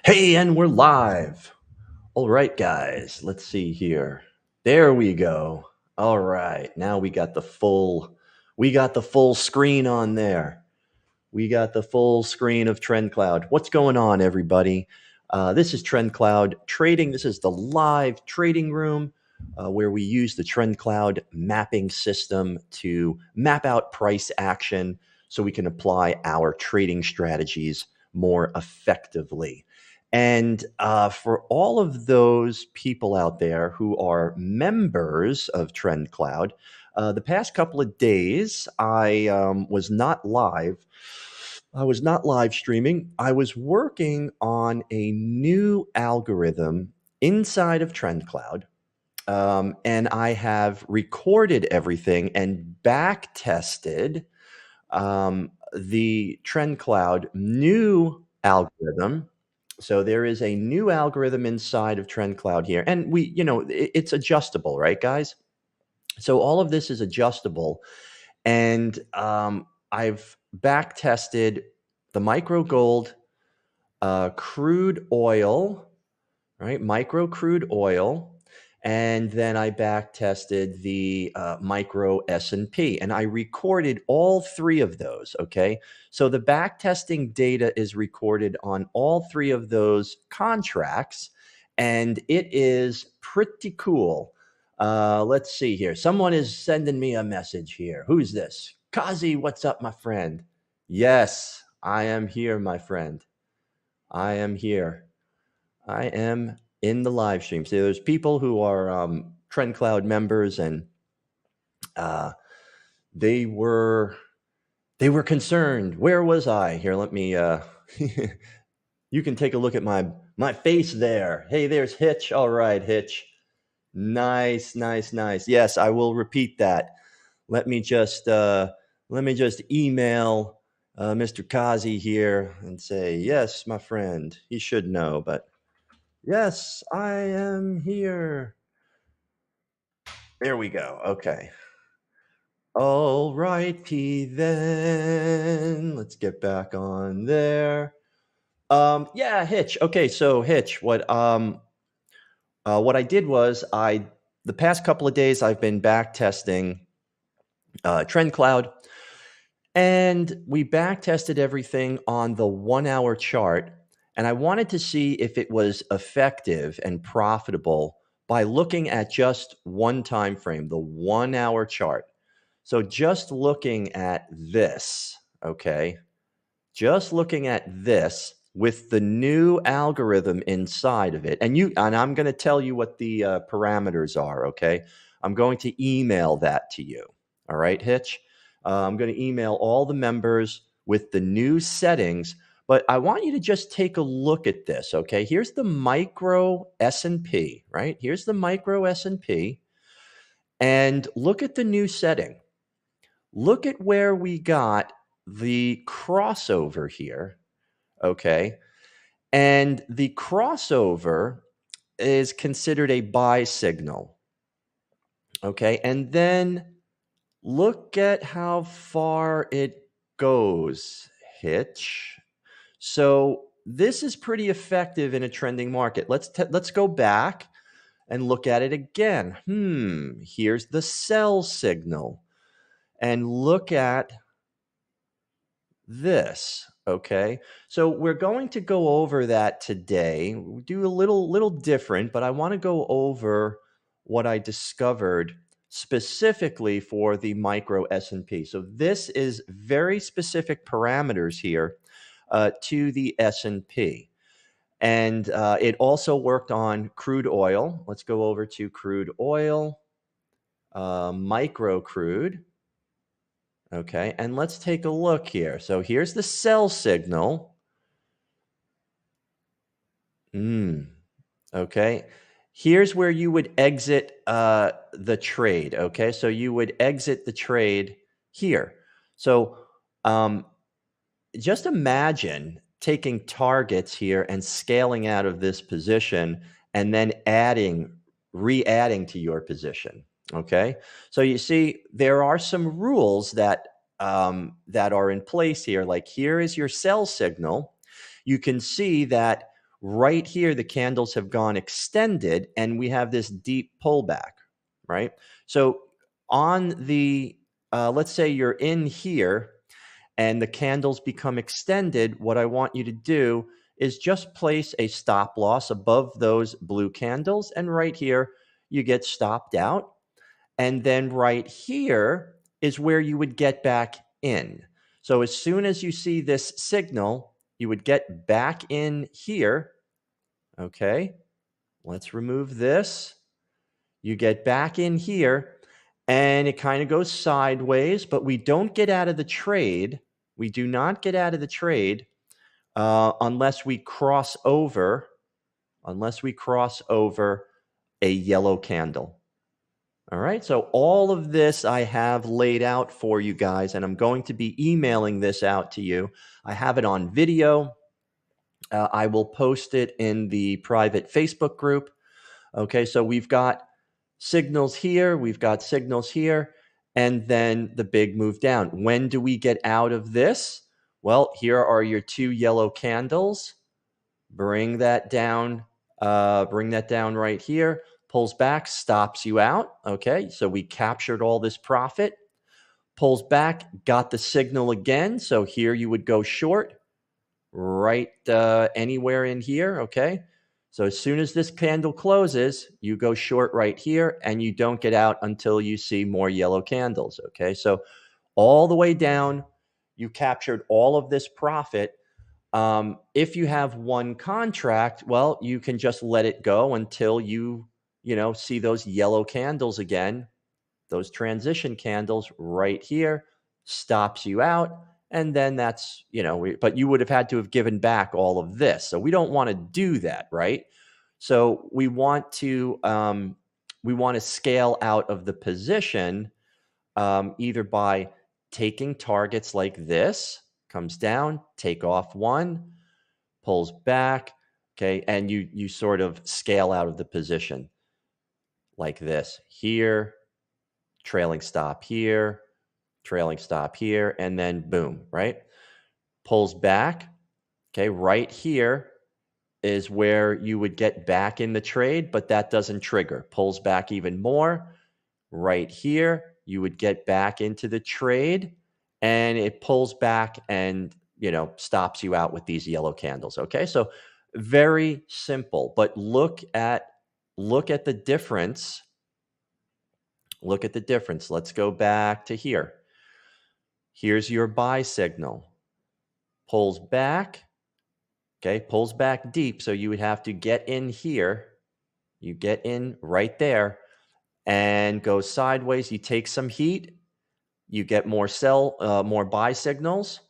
Hey, and we're live. All right, guys, let's see here. There we go. All right, now we got the full screen on there. We got the full screen of Trend Cloud. What's going on, everybody? This is Trend Cloud Trading. This is the live trading room where we use the Trend Cloud mapping system to map out price action so we can apply our trading strategies more effectively. And for all of those people out there who are members of Trend Cloud, the past couple of days, I was not live. I was not live streaming. I was working on a new algorithm inside of Trend Cloud. And I have recorded everything and back tested the Trend Cloud new algorithm. So there is a new algorithm inside of Trend Cloud here. And it's adjustable, right, guys? So all of this is adjustable. And I've back tested the micro gold, crude oil, right? Micro crude oil. And then I back tested the micro S&P, and I recorded all three of those. Okay. So the back testing data is recorded on all three of those contracts, and it is pretty cool. Let's see here. Someone is sending me a message here. Who's this? Kazi, what's up, my friend? Yes, I am here, my friend. I am here. I am in the live stream. So there's people who are Trend Cloud members, and uh, they were they were concerned. Where was I? Here, let me. You can take a look at my face there. Hey, there's Hitch. All right, Hitch. Nice, nice, nice. Yes, I will repeat that. Let me just email Mr. Kazi here and say, yes, my friend. He should know, but yes, I am here. There we go. Okay. All righty then. Let's get back on there. Yeah, Hitch. Okay, so Hitch, what I did was the past couple of days I've been back testing Trend Cloud, and we back tested everything on the 1 hour chart, and I wanted to see if it was effective and profitable by looking at just one time frame, the 1 hour chart. So just looking at this, okay, just looking at this with the new algorithm inside of it, and I'm going to tell you what the parameters are, okay? I'm going to email that to you. All right, Hitch. I'm going to email all the members with the new settings, but I want you to just take a look at this, okay? Here's the micro S&P, right? Here's the micro S&P, and look at the new setting. Look at where we got the crossover here, okay? And the crossover is considered a buy signal, okay? And then look at how far it goes, Hitch. So this is pretty effective in a trending market. Let's go back and look at it again. Here's the sell signal. And look at this, okay? So we're going to go over that today. We'll do a little different, but I want to go over what I discovered specifically for the micro S&P. So this is very specific parameters here to the S&P. And it also worked on crude oil. Let's go over to crude oil, micro crude. Okay, and let's take a look here. So here's the sell signal. Okay, here's where you would exit the trade. Okay, so you would exit the trade here. So just imagine taking targets here and scaling out of this position and then re-adding to your position. Okay, so you see there are some rules that are in place here. Like here is your sell signal. You can see that right here, the candles have gone extended and we have this deep pullback, right? So on the, let's say you're in here and the candles become extended, what I want you to do is just place a stop loss above those blue candles. And right here, you get stopped out. And then right here is where you would get back in. So as soon as you see this signal, you would get back in here. Okay, let's remove this. You get back in here and it kind of goes sideways, but we don't get out of the trade. We do not get out of the trade unless we cross over a yellow candle. All right, so all of this I have laid out for you guys, and I'm going to be emailing this out to you. I have it on video. I will post it in the private Facebook group. Okay, so we've got signals here, we've got signals here, and then the big move down. When do we get out of this? Well, here are your two yellow candles. Bring that down right here. Pulls back, stops you out. Okay, so we captured all this profit. Pulls back, got the signal again. So here you would go short right anywhere in here. Okay, so as soon as this candle closes, you go short right here and you don't get out until you see more yellow candles. Okay, so all the way down, you captured all of this profit. If you have one contract, well, you can just let it go until you see those yellow candles again. Those transition candles right here stops you out. And then that's, but you would have had to have given back all of this. So we don't want to do that, right? So we want to scale out of the position either by taking targets like this, comes down, take off one, pulls back, okay, and you sort of scale out of the position like this. Here, trailing stop here, and then boom, right? Pulls back, okay, right here is where you would get back in the trade, but that doesn't trigger. Pulls back even more, right here, you would get back into the trade, and it pulls back and stops you out with these yellow candles. Okay, so very simple, but look at the difference. Look at the difference. Let's go back to here. Here's your buy signal. Pulls back. Okay, pulls back deep, so you would have to get in here. You get in right there and go sideways. You take some heat. You get more buy signals.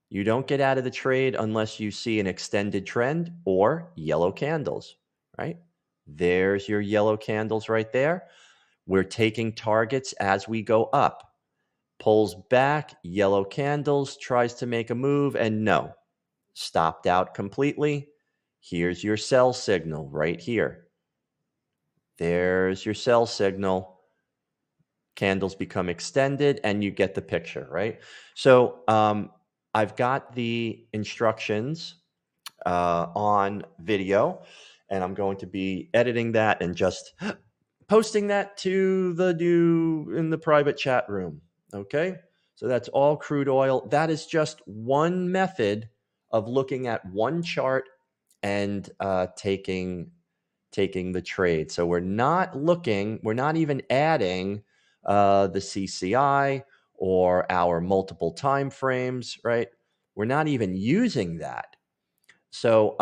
You don't get out of the trade unless you see an extended trend or yellow candles, right? There's your yellow candles right there. We're taking targets as we go up. Pulls back, yellow candles, tries to make a move, and no, stopped out completely. Here's your sell signal right here. There's your sell signal. Candles become extended and you get the picture, right? So I've got the instructions on video, and I'm going to be editing that and just posting that to in the private chat room. Okay, so that's all crude oil. That is just one method of looking at one chart and taking the trade. So we're not even adding the CCI or our multiple time frames, right? We're not even using that. So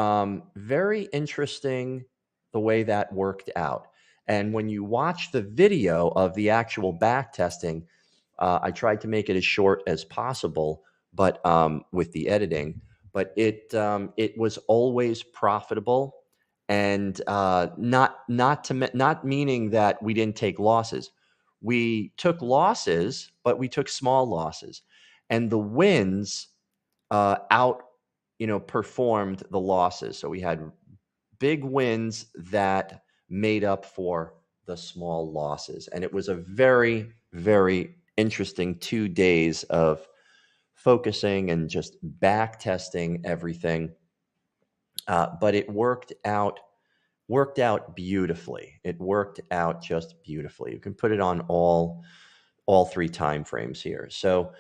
very interesting the way that worked out. And when you watch the video of the actual back testing, I tried to make it as short as possible, but with the editing, but it was always profitable, and not meaning that we didn't take losses. We took losses, but we took small losses, and the wins performed the losses. So we had big wins that made up for the small losses. And it was a very, very interesting 2 days of focusing and just back testing everything. but it worked out beautifully. It worked out just beautifully. You can put it on all three time frames here. So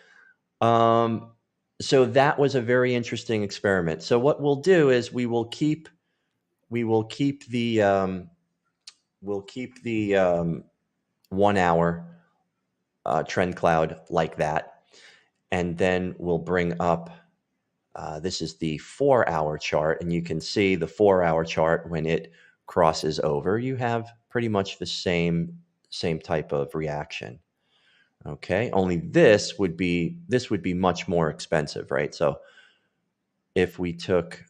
so that was a very interesting experiment. So what we'll do is we will keep the 1 hour trend cloud like that, and then we'll bring up this is the 4 hour chart, and you can see the 4 hour chart when it crosses over, you have pretty much the same type of reaction. Okay, only this would be much more expensive, right? So if we took,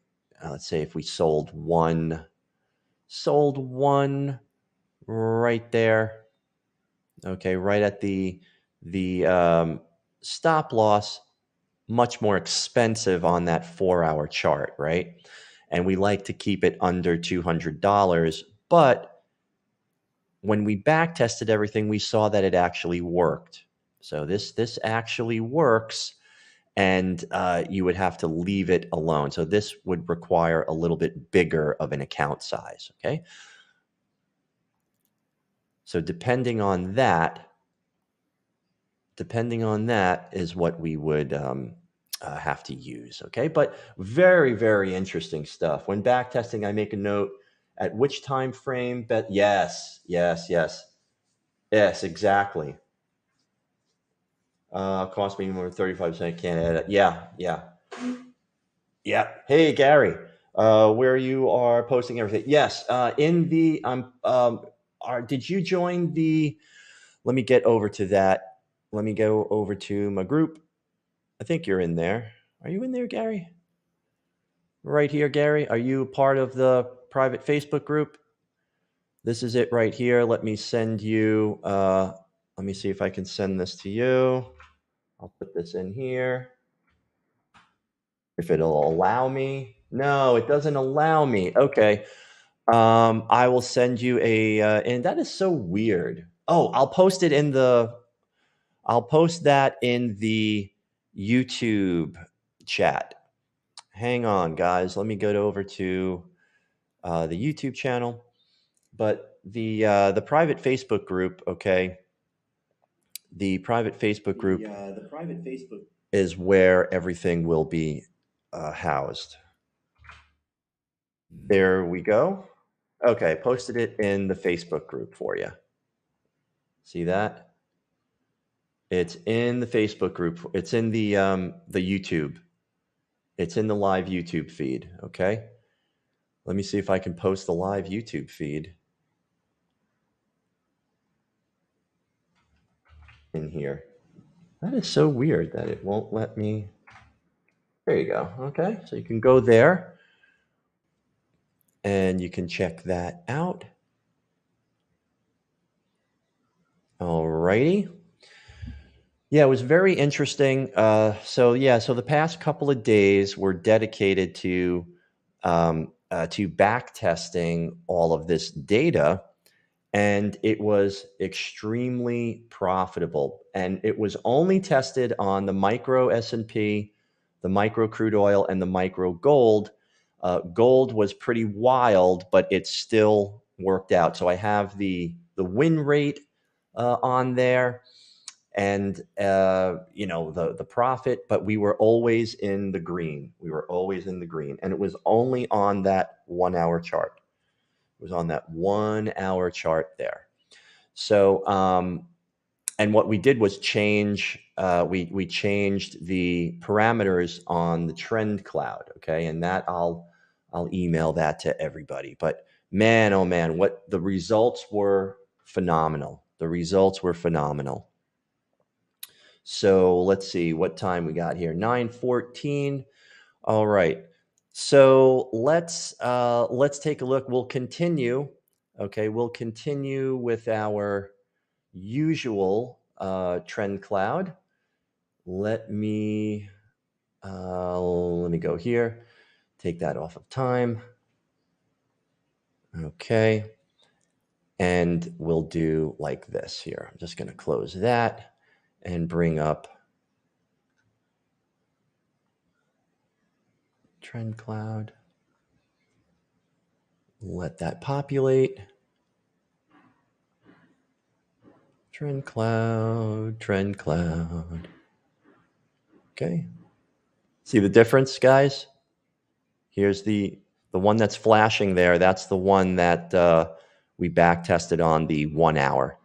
let's say, if we sold one right there, okay, right at the stop loss, much more expensive on that 4 hour chart, right? And we like to keep it under $200, but when we back tested everything, we saw that it actually worked. So this actually works, and you would have to leave it alone. So this would require a little bit bigger of an account size, okay? So depending on that is what we would have to use, okay? But very, very interesting stuff. When back testing, I make a note at which time frame, but yes, exactly. Cost me more than 35%, can't add it. Yeah. Hey, Gary, where you are posting everything. Yes, in the, did you join the, let me get over to that. Let me go over to my group. I think you're in there. Are you in there, Gary? Right here, Gary. Are you part of the private Facebook group? This is it right here. Let me send you, let me see if I can send this to you. I'll put this in here. If it'll allow me. No, it doesn't allow me. Okay. I will send you a, and that is so weird. Oh, I'll post that in the YouTube chat. Hang on, guys. Let me go over to the YouTube channel. But the private Facebook group, okay. The private Facebook group is where everything will be housed. There we go. Okay, posted it in the Facebook group for you. See that? It's in the Facebook group. It's in the YouTube. It's in the live YouTube feed, okay? Let me see if I can post the live YouTube feed in here. That is so weird that it won't let me. There you go. Okay, so you can go there and you can check that out. All righty. Yeah, it was very interesting. So the past couple of days were dedicated to back testing all of this data, and it was extremely profitable. And it was only tested on the micro S&P, the micro crude oil, and the micro gold. Gold was pretty wild, but it still worked out. So I have the win rate on there, and the profit, but we were always in the green. And it was only on that 1 hour chart. It was on that 1 hour chart there. So and what we did was change, we changed the parameters on the trend cloud, okay? And that I'll email that to everybody. But man, oh man, what the results were phenomenal. So let's see what time we got here. 9:14. All right. So let's take a look. We'll continue. Okay, we'll continue with our usual trend cloud. Let me go here. Take that off of time. Okay. And we'll do like this here. I'm just going to close that and bring up trend cloud. Let that populate. Trend cloud, trend cloud. Okay. See the difference, guys? Here's the one that's flashing there. That's the one that we back tested on the 1 hour.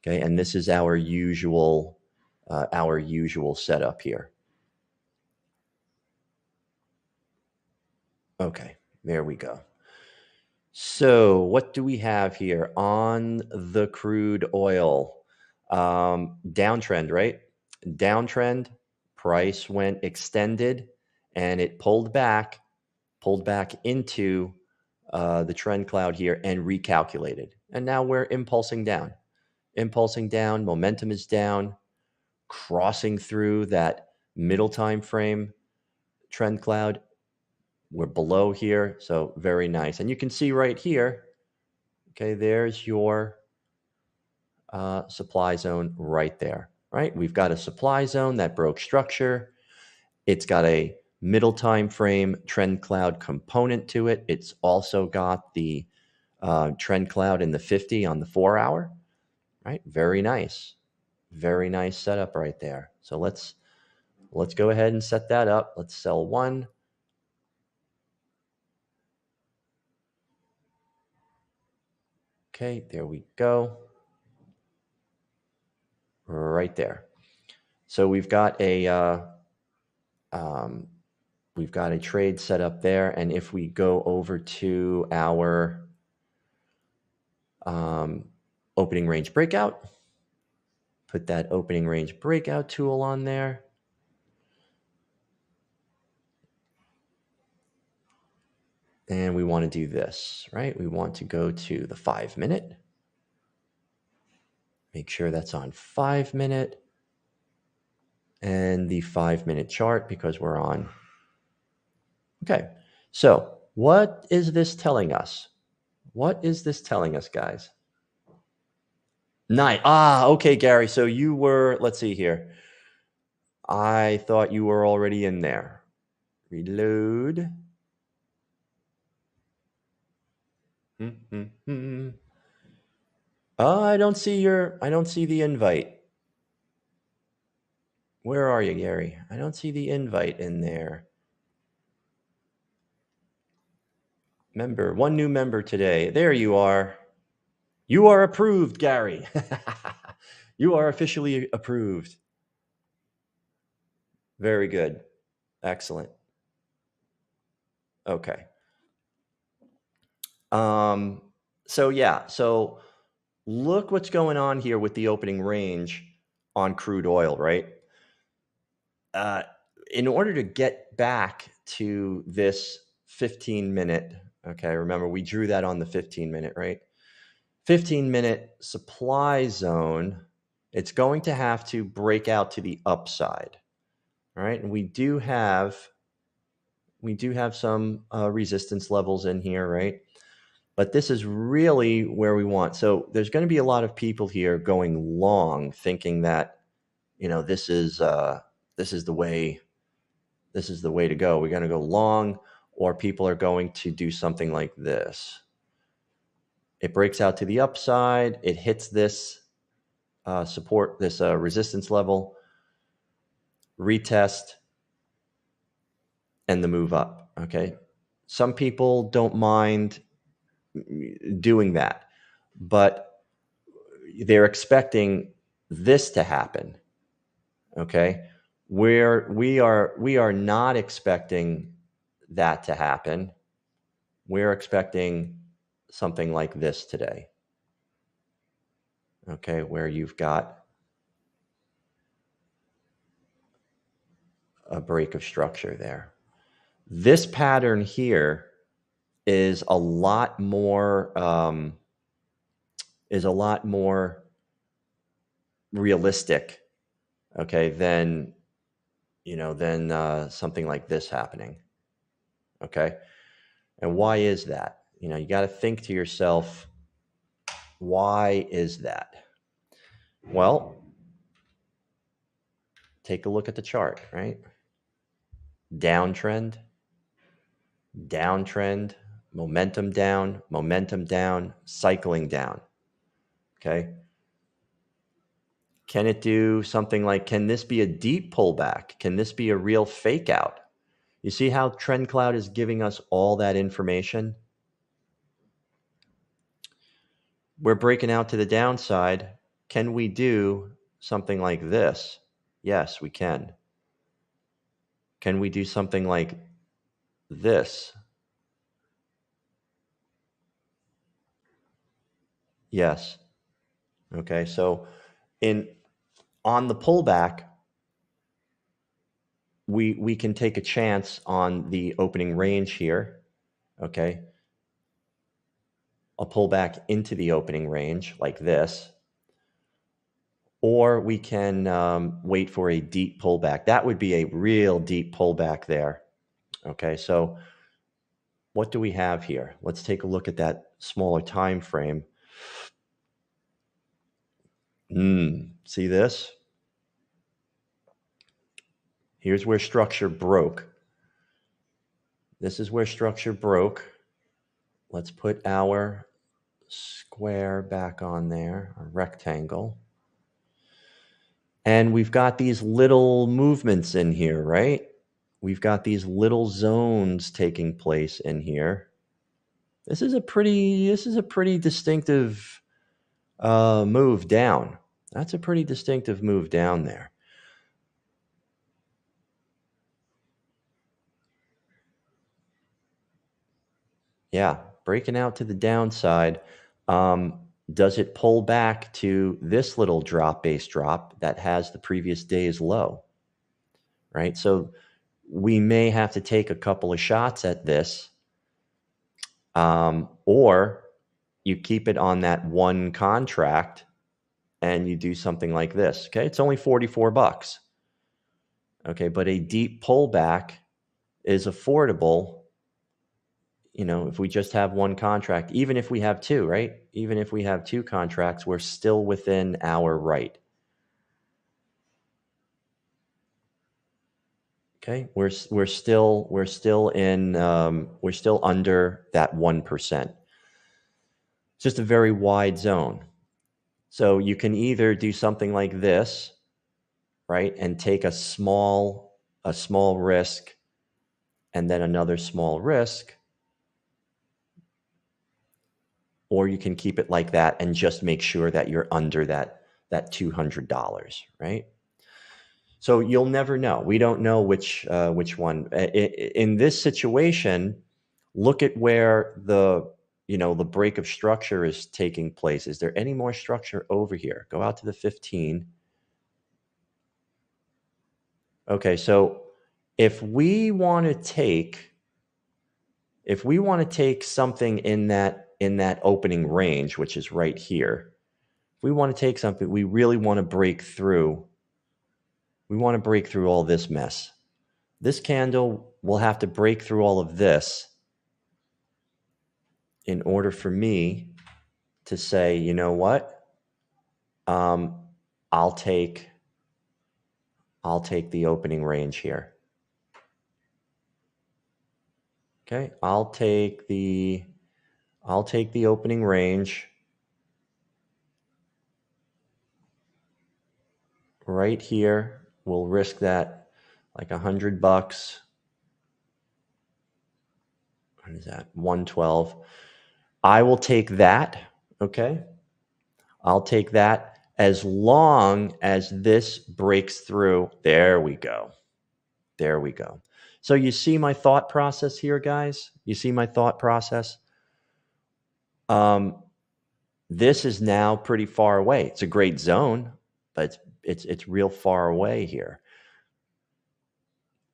Okay, and this is our usual setup here. Okay, there we go. So what do we have here on the crude oil? Downtrend, right? Downtrend, price went extended and it pulled back into the trend cloud here and recalculated. And now we're impulsing down. Momentum is down, crossing through that middle time frame trend cloud. We're below here, so very nice. And you can see right here, okay, there's your supply zone right there, right? We've got a supply zone that broke structure. It's got a middle time frame trend cloud component to it. It's also got the trend cloud in the 50 on the 4 hour, right? Very nice setup right there. So let's go ahead and set that up. Let's sell one. Okay, there we go. Right there. So we've got a trade set up there, and if we go over to our opening range breakout, put that opening range breakout tool on there. And we want to do this, right? We want to go to the 5 minute. Make sure that's on 5 minute. And the 5 minute chart because we're on. Okay, so what is this telling us? What is this telling us, guys? Nice. Okay, Gary. So you were, let's see here. I thought you were already in there. Reload. I don't see the invite. Where are you, Gary? I don't see the invite in there. Member, one new member today. There you are. You are approved, Gary. You are officially approved. Very good. Excellent. Okay. So look what's going on here with the opening range on crude oil, right? In order to get back to this 15-minute, okay, remember we drew that on the 15-minute, right? 15-minute supply zone, it's going to have to break out to the upside, right? And we do have some resistance levels in here, right? But this is really where we want. So there's going to be a lot of people here going long, thinking that, this is the way to go. We're going to go long, or people are going to do something like this. It breaks out to the upside. It hits this support, this resistance level, retest, and the move up. Okay. Some people don't mind doing that, but they're expecting this to happen. Okay. Where we are not expecting that to happen. We're expecting something like this today. Okay, where you've got a break of structure there. This pattern here is a lot more realistic, okay, than something like this happening. Okay, and why is that? You got to think to yourself, why is that? Well, take a look at the chart, right? Downtrend, momentum down, cycling down. Okay. Can it do something like, can this be a deep pullback? Can this be a real fake out? You see how Trend Cloud is giving us all that information? We're breaking out to the downside. Can we do something like this? Yes, we can. Can we do something like this? Yes. Okay, so on the pullback, we can take a chance on the opening range here. Okay. A pullback into the opening range like this. Or we can wait for a deep pullback. That would be a real deep pullback there. Okay, so what do we have here? Let's take a look at that smaller time frame. See this? Here's where structure broke. This is where structure broke. Let's put our square back on there, a rectangle. And we've got these little movements in here, right? We've got these little zones taking place in here. This is a pretty distinctive move down. That's a pretty distinctive move down there. Yeah, breaking out to the downside. Does it pull back to this little base drop that has the previous day's low? Right? So we may have to take a couple of shots at this, or you keep it on that one contract and you do something like this. Okay, it's only $44. Okay, but a deep pullback is affordable. You know, if we just have one contract, even if we have two, right? Even if we have two contracts, we're still within our right. Okay, we're still under that 1%. It's just a very wide zone. So you can either do something like this, right, and take a small risk and then another small risk, or you can keep it like that and just make sure that you're under that $200, right? So you'll never know. We don't know which one. In this situation, look at where the break of structure is taking place. Is there any more structure over here? Go out to the 15. Okay, so if we want to take something in that opening range, which is right here, if we want to take something, we really want to break through. We want to break through all this mess. This candle will have to break through all of this in order for me to say, you know what? I'll take the opening range here. Okay, I'll take the opening range right here. We'll risk that like $100. What is that? 112. I will take that. Okay. I'll take that as long as this breaks through. There we go. There we go. So you see my thought process here, guys? You see my thought process? This is now pretty far away. It's a great zone, but it's real far away here.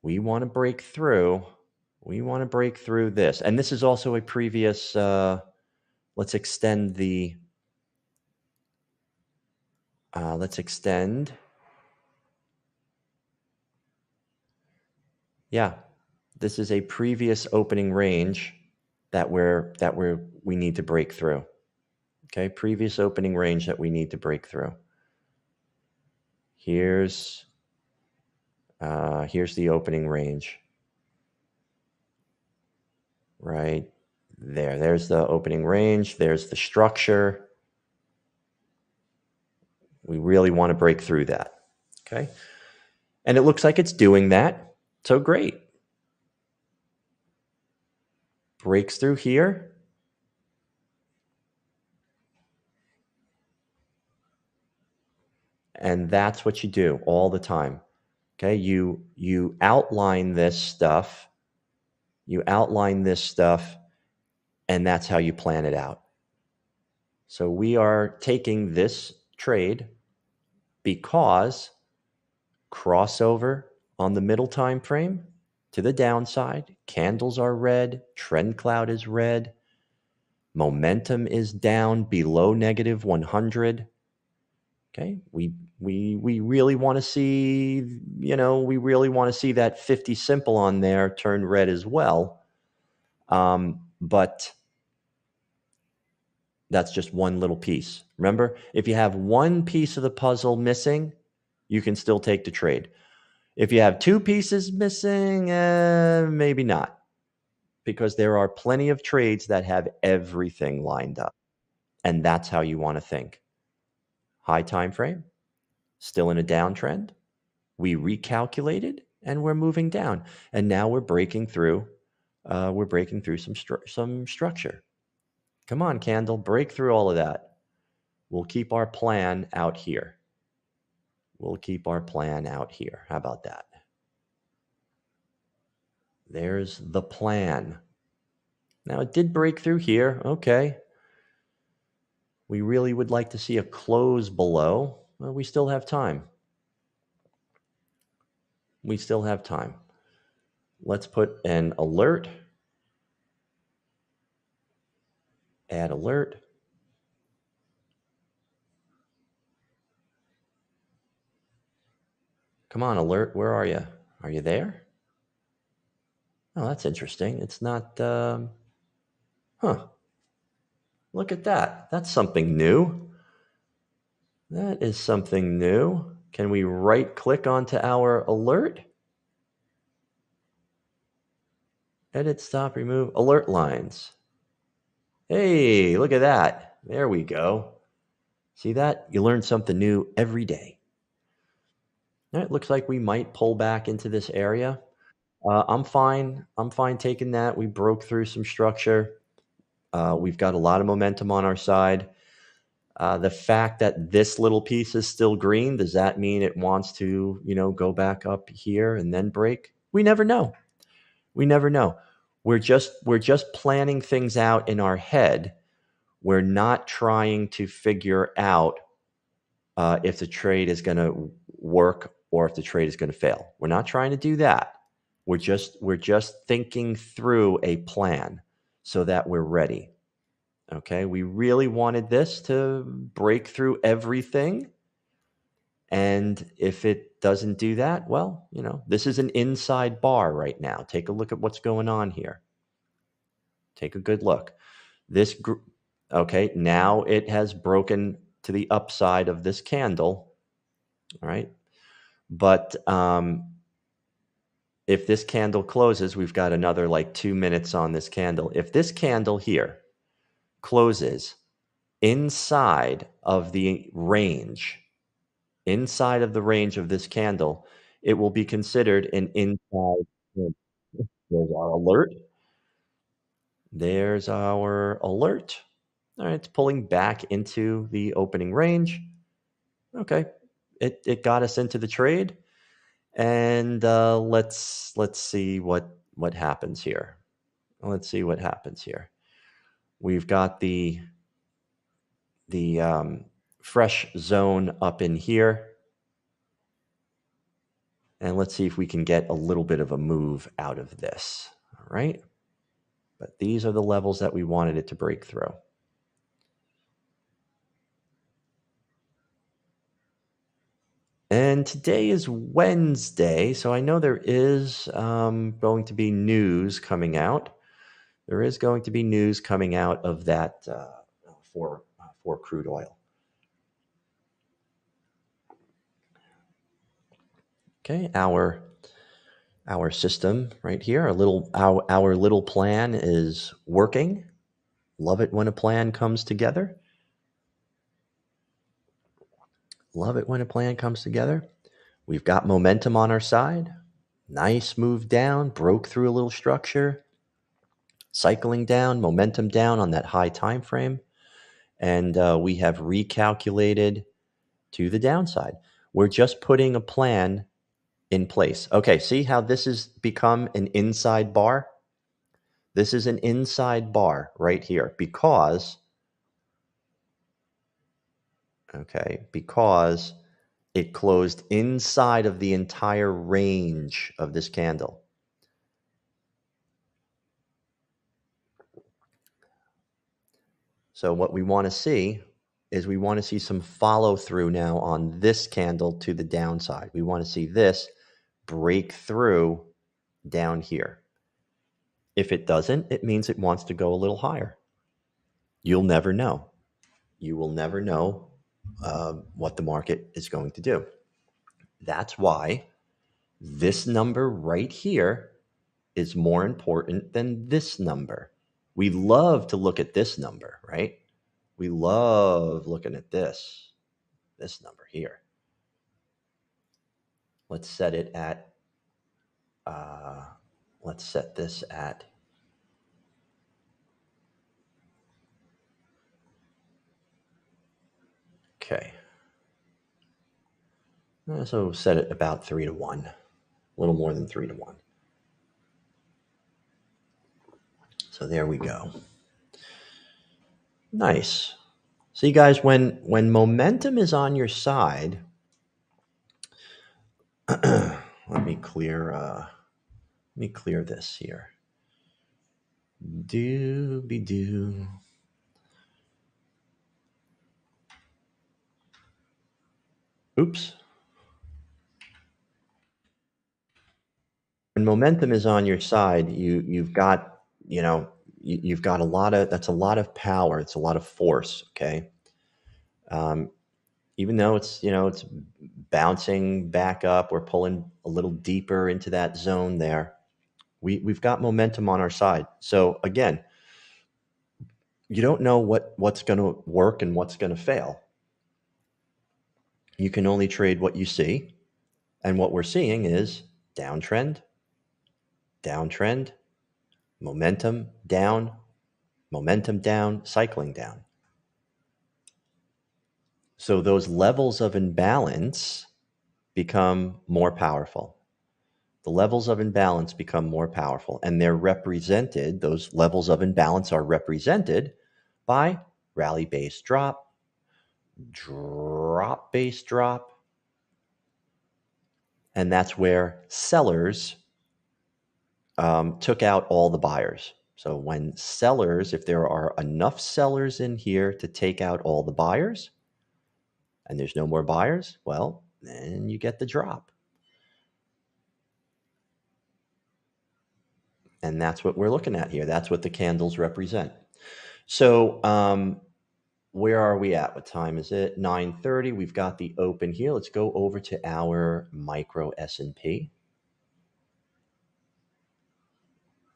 We want to break through. We want to break through this. And this is also a previous, let's extend the, yeah, this is a previous opening range that we need to break through. Okay, previous opening range that we need to break through. Here's the opening range right There's the opening range. There's the structure. We really want to break through that. Okay. And it looks like it's doing that. So great. Breaks through here. And that's what you do all the time. Okay. You outline this stuff. You outline this stuff, and that's how you plan it out. So we are taking this trade because crossover on the middle time frame to the downside, candles are red, trend cloud is red, momentum is down below negative 100. Okay, we really want to see, we really want to see that 50 simple on there turn red as well. But that's just one little piece. Remember, if you have one piece of the puzzle missing, you can still take the trade. If you have two pieces missing, maybe not, because there are plenty of trades that have everything lined up. And that's how you want to think. High time frame, still in a downtrend. We recalculated and we're moving down. And now we're breaking through. Some structure. Come on, candle, break through all of that. We'll keep our plan out here. How about that? There's the plan. Now, it did break through here. Okay. We really would like to see a close below. Well, we still have time. Let's put an alert. Add alert. Come on, alert. Where are you? Are you there? Oh, that's interesting. It's not, Look at that. That's something new. That is something new. Can we right click onto our alert? Edit, stop, remove, alert lines. Hey, look at that. There we go. See that? You learn something new every day. It looks like we might pull back into this area. I'm fine. Taking that. We broke through some structure. We've got a lot of momentum on our side. The fact that this little piece is still green, does that mean it wants to, go back up here and then break? We never know. We're just planning things out in our head. We're not trying to figure out if the trade is going to work or if the trade is going to fail. We're not trying to do that. We're just thinking through a plan so that we're ready. Okay, we really wanted this to break through everything. And if it doesn't do that, well, this is an inside bar right now. Take a look at what's going on here. Take a good look. Okay, now it has broken to the upside of this candle. All right. But if this candle closes, we've got another like 2 minutes on this candle. If this candle here closes inside of the range of this candle, it will be considered an inside. There's our alert. All right, it's pulling back into the opening range. Okay, it got us into the trade, and let's see what happens here. We've got the fresh zone up in here, and let's see if we can get a little bit of a move out of this. All right, but these are the levels that we wanted it to break through. And today is Wednesday, so I know there is going to be news coming out. There is going to be news coming out of that for crude oil. Okay, our system right here, our little plan is working. Love it when a plan comes together. Love it when a plan comes together. We've got momentum on our side. Nice move down, broke through a little structure, cycling down, momentum down on that high time frame. And we have recalculated to the downside. We're just putting a plan in place. Okay, see how this has become an inside bar? This is an inside bar right here because it closed inside of the entire range of this candle. So what we want to see is we want to see some follow through now on this candle to the downside. We want to see this break through down here. If it doesn't, it means it wants to go a little higher. You'll never know. You will never know what the market is going to do. That's why this number right here is more important than this number. We love to look at this number, right? We love looking at this number here. Let's set it at, let's set this at, okay. So set it about 3 to 1, a little more than 3 to 1. So there we go. Nice. See, guys, when momentum is on your side, let me clear this here. Doo-be-doo. Oops. When momentum is on your side, you've got, you've got that's a lot of power. It's a lot of force. Okay. Even though it's bouncing back up, we're pulling a little deeper into that zone there. We've got momentum on our side. So again, you don't know what's going to work and what's going to fail. You can only trade what you see. And what we're seeing is downtrend, momentum down, cycling down. So those levels of imbalance become more powerful. The levels of imbalance become more powerful, and they're represented, those levels of imbalance are represented by rally-based drop, drop-based drop, and that's where sellers took out all the buyers. So when sellers, if there are enough sellers in here to take out all the buyers, and there's no more buyers, well, then you get the drop. And that's what we're looking at here. That's what the candles represent. So where are we at? What time is it? 9:30. We've got the open here. Let's go over to our micro S&P.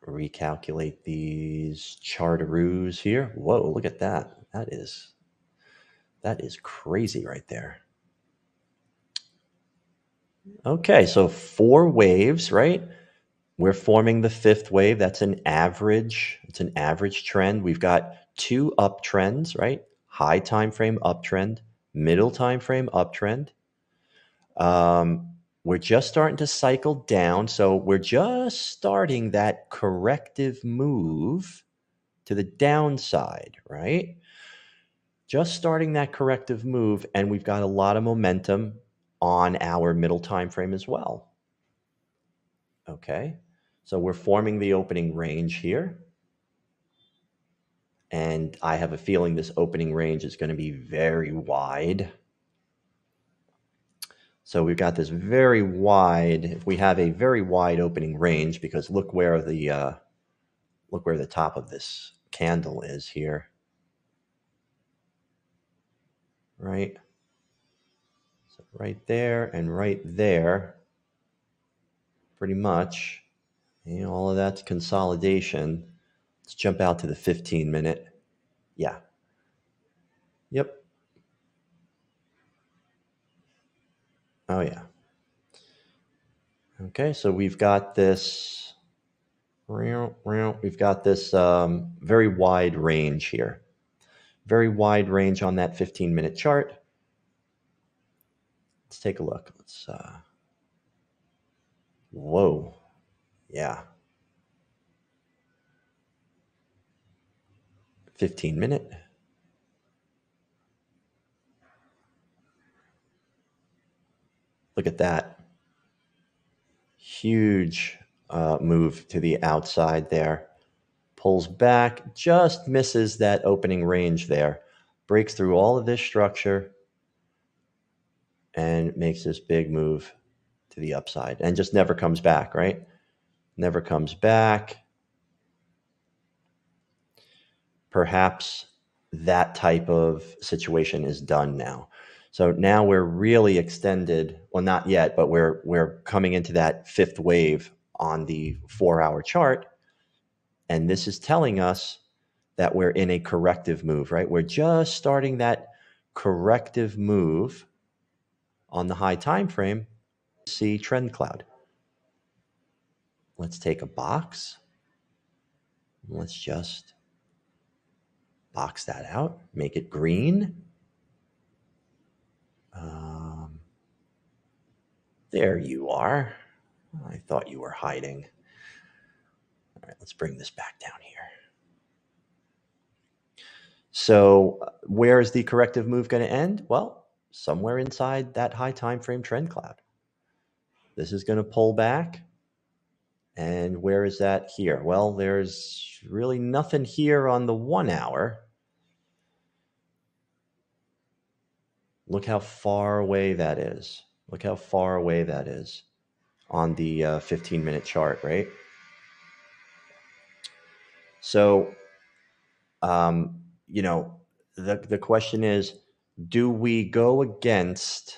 Recalculate these chartaroos here. Whoa, look at that. That is crazy right there. Okay, so 4 waves, right? We're forming the 5th wave. That's an average. It's an average trend. We've got 2 uptrends, right? High time frame uptrend, middle time frame uptrend. We're just starting to cycle down. So we're just starting that corrective move to the downside, right? Just starting that corrective move, and we've got a lot of momentum on our middle time frame as well. Okay, so we're forming the opening range here. And I have a feeling this opening range is going to be very wide. So we've got this very wide, if we have a very wide opening range, because look where the top of this candle is here. Right? So right there and right there, pretty much, all of that's consolidation. Let's jump out to the 15-minute. Yeah. Yep. Oh, yeah. Okay, so we've got this, we've got this very wide range here. Very wide range on that 15-minute chart. Let's take a look. Whoa. Yeah. 15-minute. Look at that. Huge move to the outside there. Pulls back, just misses that opening range there. Breaks through all of this structure and makes this big move to the upside and just never comes back, right? Never comes back. Perhaps that type of situation is done now. So now we're really extended. Well, not yet, but we're coming into that fifth wave on the 4-hour chart. And this is telling us that we're in a corrective move, right? We're just starting that corrective move on the high time frame. See trend cloud. Let's take a box. Let's just box that out, make it green. There you are. I thought you were hiding. All right, let's bring this back down here. So where is the corrective move going to end? Well, somewhere inside that high time frame trend cloud. This is going to pull back. And where is that here? Well, there's really nothing here on the 1 hour. Look how far away that is. Look how far away that is on the 15-minute chart, right? So, the question is, do we go against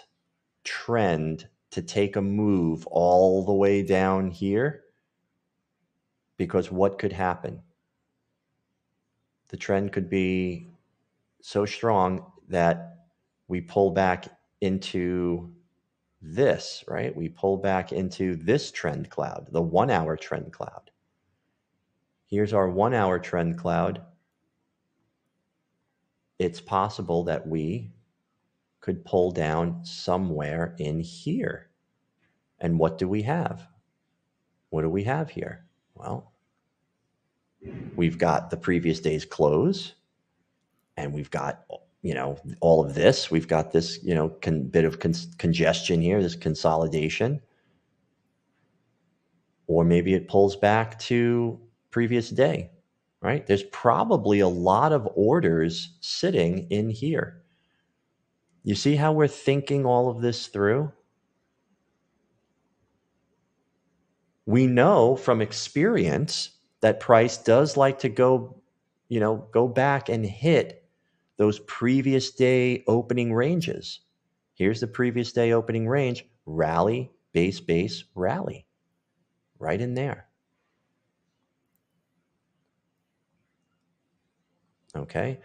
trend to take a move all the way down here? Because what could happen? The trend could be so strong that we pull back into this, right? We pull back into this trend cloud, the 1 hour trend cloud. Here's our 1 hour trend cloud. It's possible that we could pull down somewhere in here. And what do we have? What do we have here? Well, we've got the previous day's close, and we've got, all of this. We've got this, bit of congestion here, this consolidation. Or maybe it pulls back to previous day, right? There's probably a lot of orders sitting in here. You see how we're thinking all of this through? We know from experience that price does like to go back and hit those previous day opening ranges. Here's the previous day opening range, rally, base, rally, right in there. Okay.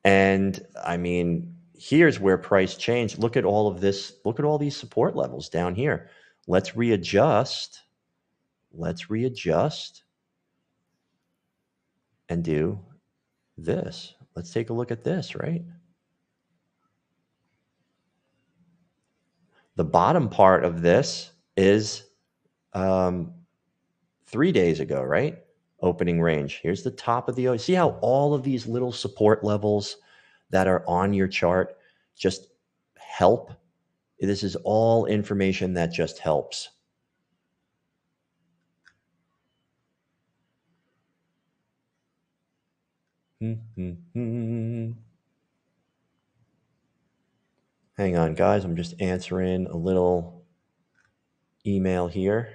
And I mean, here's where price changed. Look at all of this. Look at all these support levels down here. Let's readjust. And do this. Let's take a look at this, right? The bottom part of this is 3 days ago, right? Opening range. Here's the top of the, see how all of these little support levels that are on your chart just help? This is all information that just helps. Hang on, guys. I'm just answering a little email here.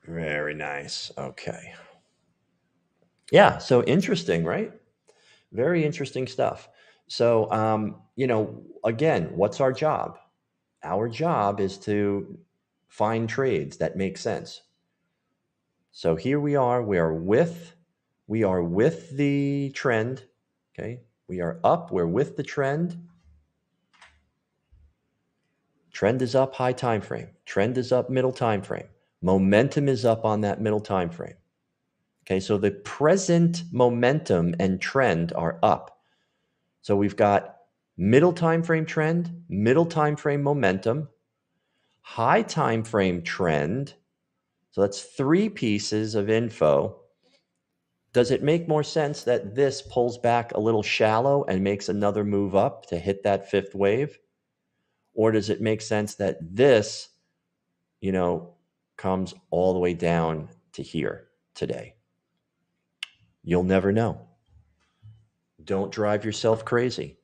Very nice. Okay. Yeah, so interesting, right? Very interesting stuff. So, again, what's our job? Our job is to find trades that make sense. So here we are with the trend. Okay, we are up, we're with the trend. Trend is up, high time frame. Trend is up, middle time frame. Momentum is up on that middle time frame. Okay, so the present momentum and trend are up. So we've got middle time frame trend, middle time frame momentum, high time frame trend. So that's 3 pieces of info. Does it make more sense that this pulls back a little shallow and makes another move up to hit that 5th wave? Or does it make sense that this, comes all the way down to here today? You'll never know. Don't drive yourself crazy.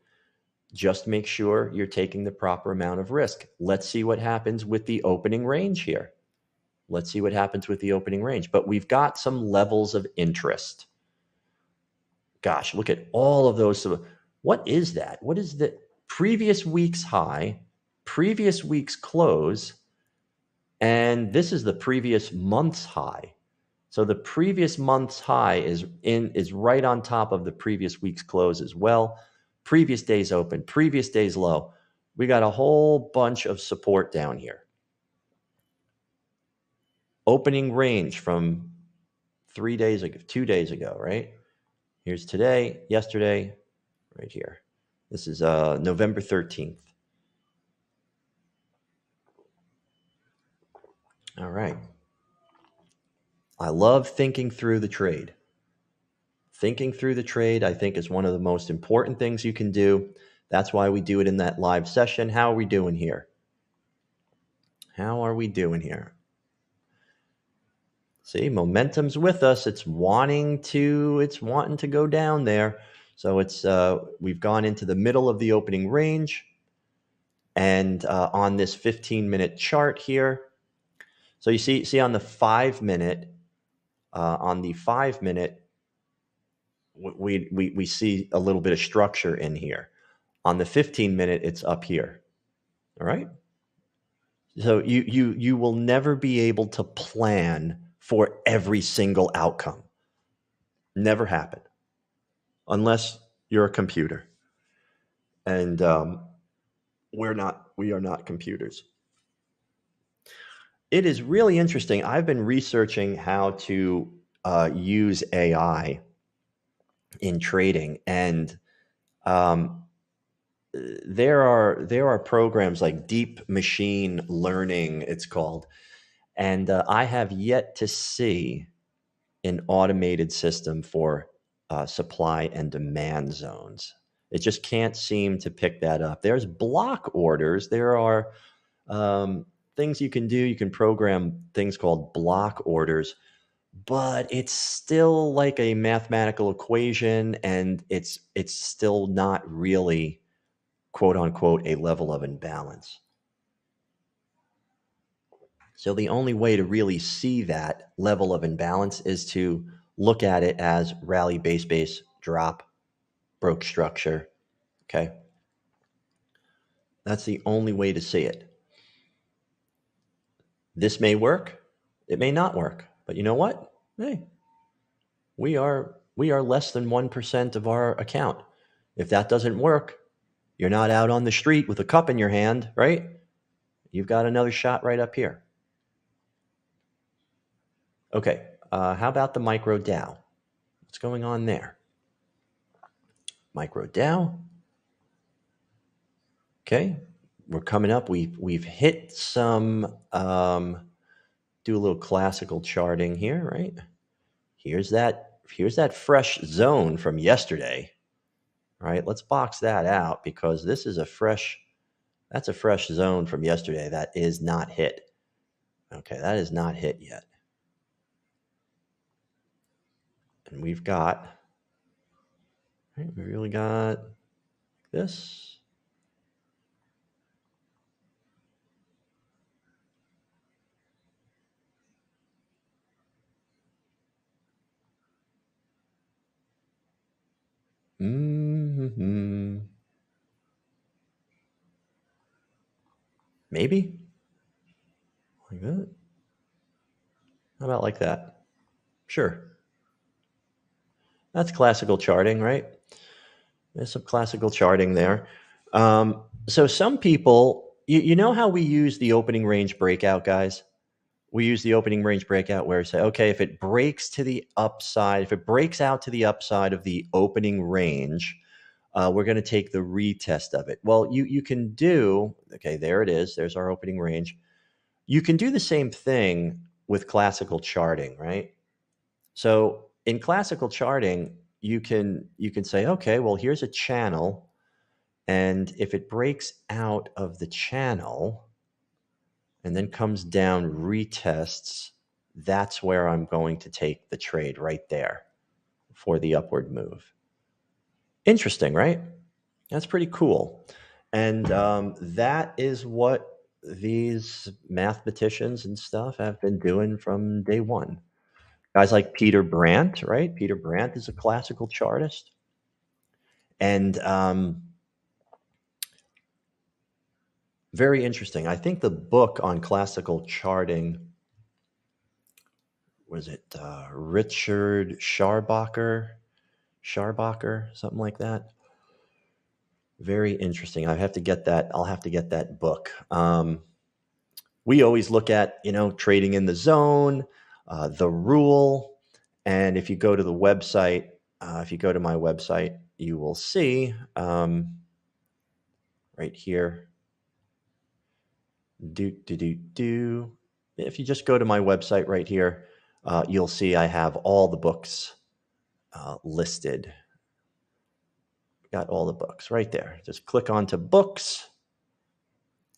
Just make sure you're taking the proper amount of risk. Let's see what happens with the opening range here. Let's see what happens with the opening range. But we've got some levels of interest. Gosh, look at all of those. What is that? What is the previous week's high, previous week's close, and this is the previous month's high. So the previous month's high is right on top of the previous week's close as well. Previous day's open, previous day's low. We got a whole bunch of support down here. Opening range from 2 days ago, right? Here's today, yesterday, right here. This is November 13th. All right. I love thinking through the trade. Thinking through the trade, I think, is one of the most important things you can do. That's why we do it in that live session. How are we doing here? How are we doing here? See, momentum's with us. It's wanting to go down there. So we've gone into the middle of the opening range, and on this 15-minute chart here. So you see on the 5-minute, we see a little bit of structure in here. On the 15-minute, it's up here. All right. So you will never be able to plan for every single outcome. Never happen, unless you're a computer, and we are not computers. It is really interesting. I've been researching how to use AI in trading, and there are programs like deep machine learning, it's called, and I have yet to see an automated system for supply and demand zones. It just can't seem to pick that up. There's block orders. There are things you can do. You can program things called block orders, but it's still like a mathematical equation, and it's still not really, quote unquote, a level of imbalance. So the only way to really see that level of imbalance is to look at it as rally, base, drop, broke structure. Okay. That's the only way to see it. This may work. It may not work. But you know what? Hey, we are less than 1% of our account. If that doesn't work, you're not out on the street with a cup in your hand, right? You've got another shot right up here. Okay. How about the micro Dow? What's going on there? Micro Dow. Okay, we're coming up. We've hit some. Do a little classical charting here, right? Here's that fresh zone from yesterday. All right, let's box that out because this is that's a fresh zone from yesterday that is not hit. Okay, that is not hit yet. And we really got this. Mm-hmm. Maybe like that. How about like that? Sure. That's classical charting, right? There's some classical charting there. So some people, you know how we use the opening range breakout, guys? We use the opening range breakout where we say, okay, if it breaks to the upside, if it breaks out to the upside of the opening range, we're going to take the retest of it. Well, you can do, okay, there it is. There's our opening range. You can do the same thing with classical charting, right? So in classical charting, you can say, okay, well, here's a channel, and if it breaks out of the channel and then comes down, retests, that's where I'm going to take the trade right there for the upward move. Interesting, right? That's pretty cool. And that is what these mathematicians and stuff have been doing from day one. Guys like Peter Brandt, right? Peter Brandt is a classical chartist. And very interesting. I think the book on classical charting, was it Richard Scharbacher, something like that? Very interesting. I have to get that. I'll have to get that book. We always look at, trading in the zone, the rule. And if you go to the website, if you go to my website, you will see right here. If you just go to my website right here, you'll see I have all the books listed. Got all the books right there. Just click onto books,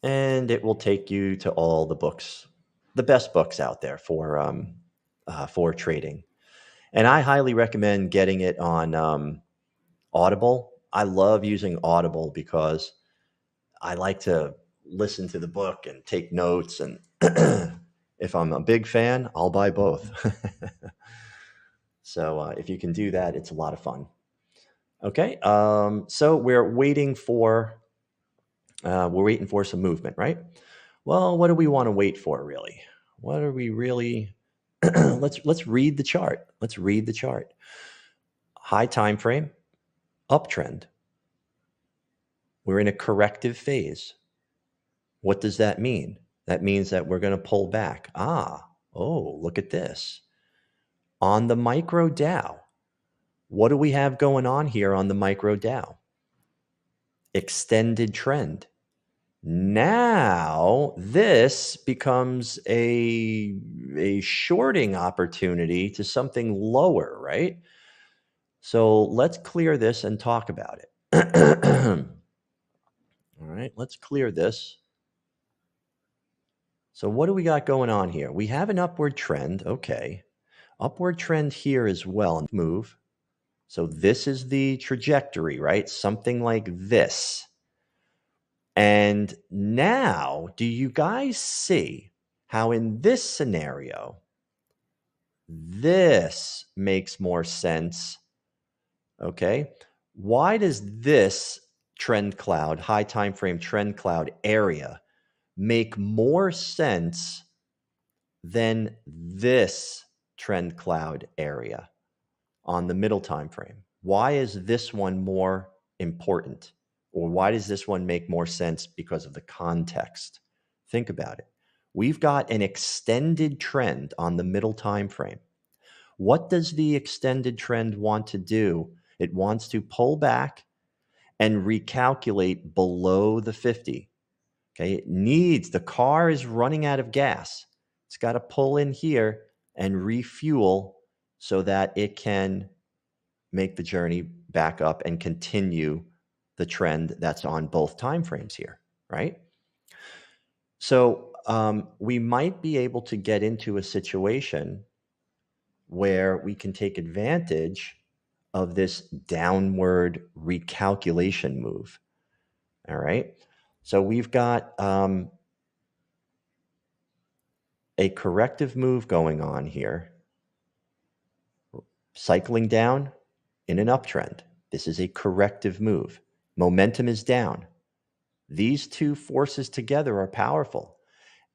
and it will take you to all the books, the best books out there for trading. And I highly recommend getting it on Audible. I love using Audible because I like to listen to the book and take notes. And if I'm a big fan, I'll buy both. So if you can do that, it's a lot of fun. Okay, so we're waiting for some movement, right? Well, what do we want to wait for, really? What are we really? Let's read the chart. Let's read the chart. High time frame, uptrend. We're in a corrective phase. What does that mean? That means that we're going to pull back. Look at this. On the micro Dow, what do we have going on here on the micro Dow? Extended trend. Now this becomes a shorting opportunity to something lower, right? So let's clear this and talk about it. All right, let's clear this. So what do we got going on here? We have an upward trend. Okay. Upward trend here as well. Move. So this is the trajectory, right? Something like this. And now, do you guys see how in this scenario, this makes more sense? Okay. Why does this trend cloud, high time frame trend cloud area, make more sense than this trend cloud area on the middle time frame? Why is this one more important? Or why does this one make more sense because of the context? Think about it. We've got an extended trend on the middle time frame. What does the extended trend want to do? It wants to pull back and recalculate below the 50. Okay, the car is running out of gas. It's got to pull in here and refuel so that it can make the journey back up and continue the trend that's on both time frames here, right? So we might be able to get into a situation where we can take advantage of this downward recalculation move. All right. So we've got a corrective move going on here, cycling down in an uptrend. This is a corrective move. Momentum is down. These two forces together are powerful.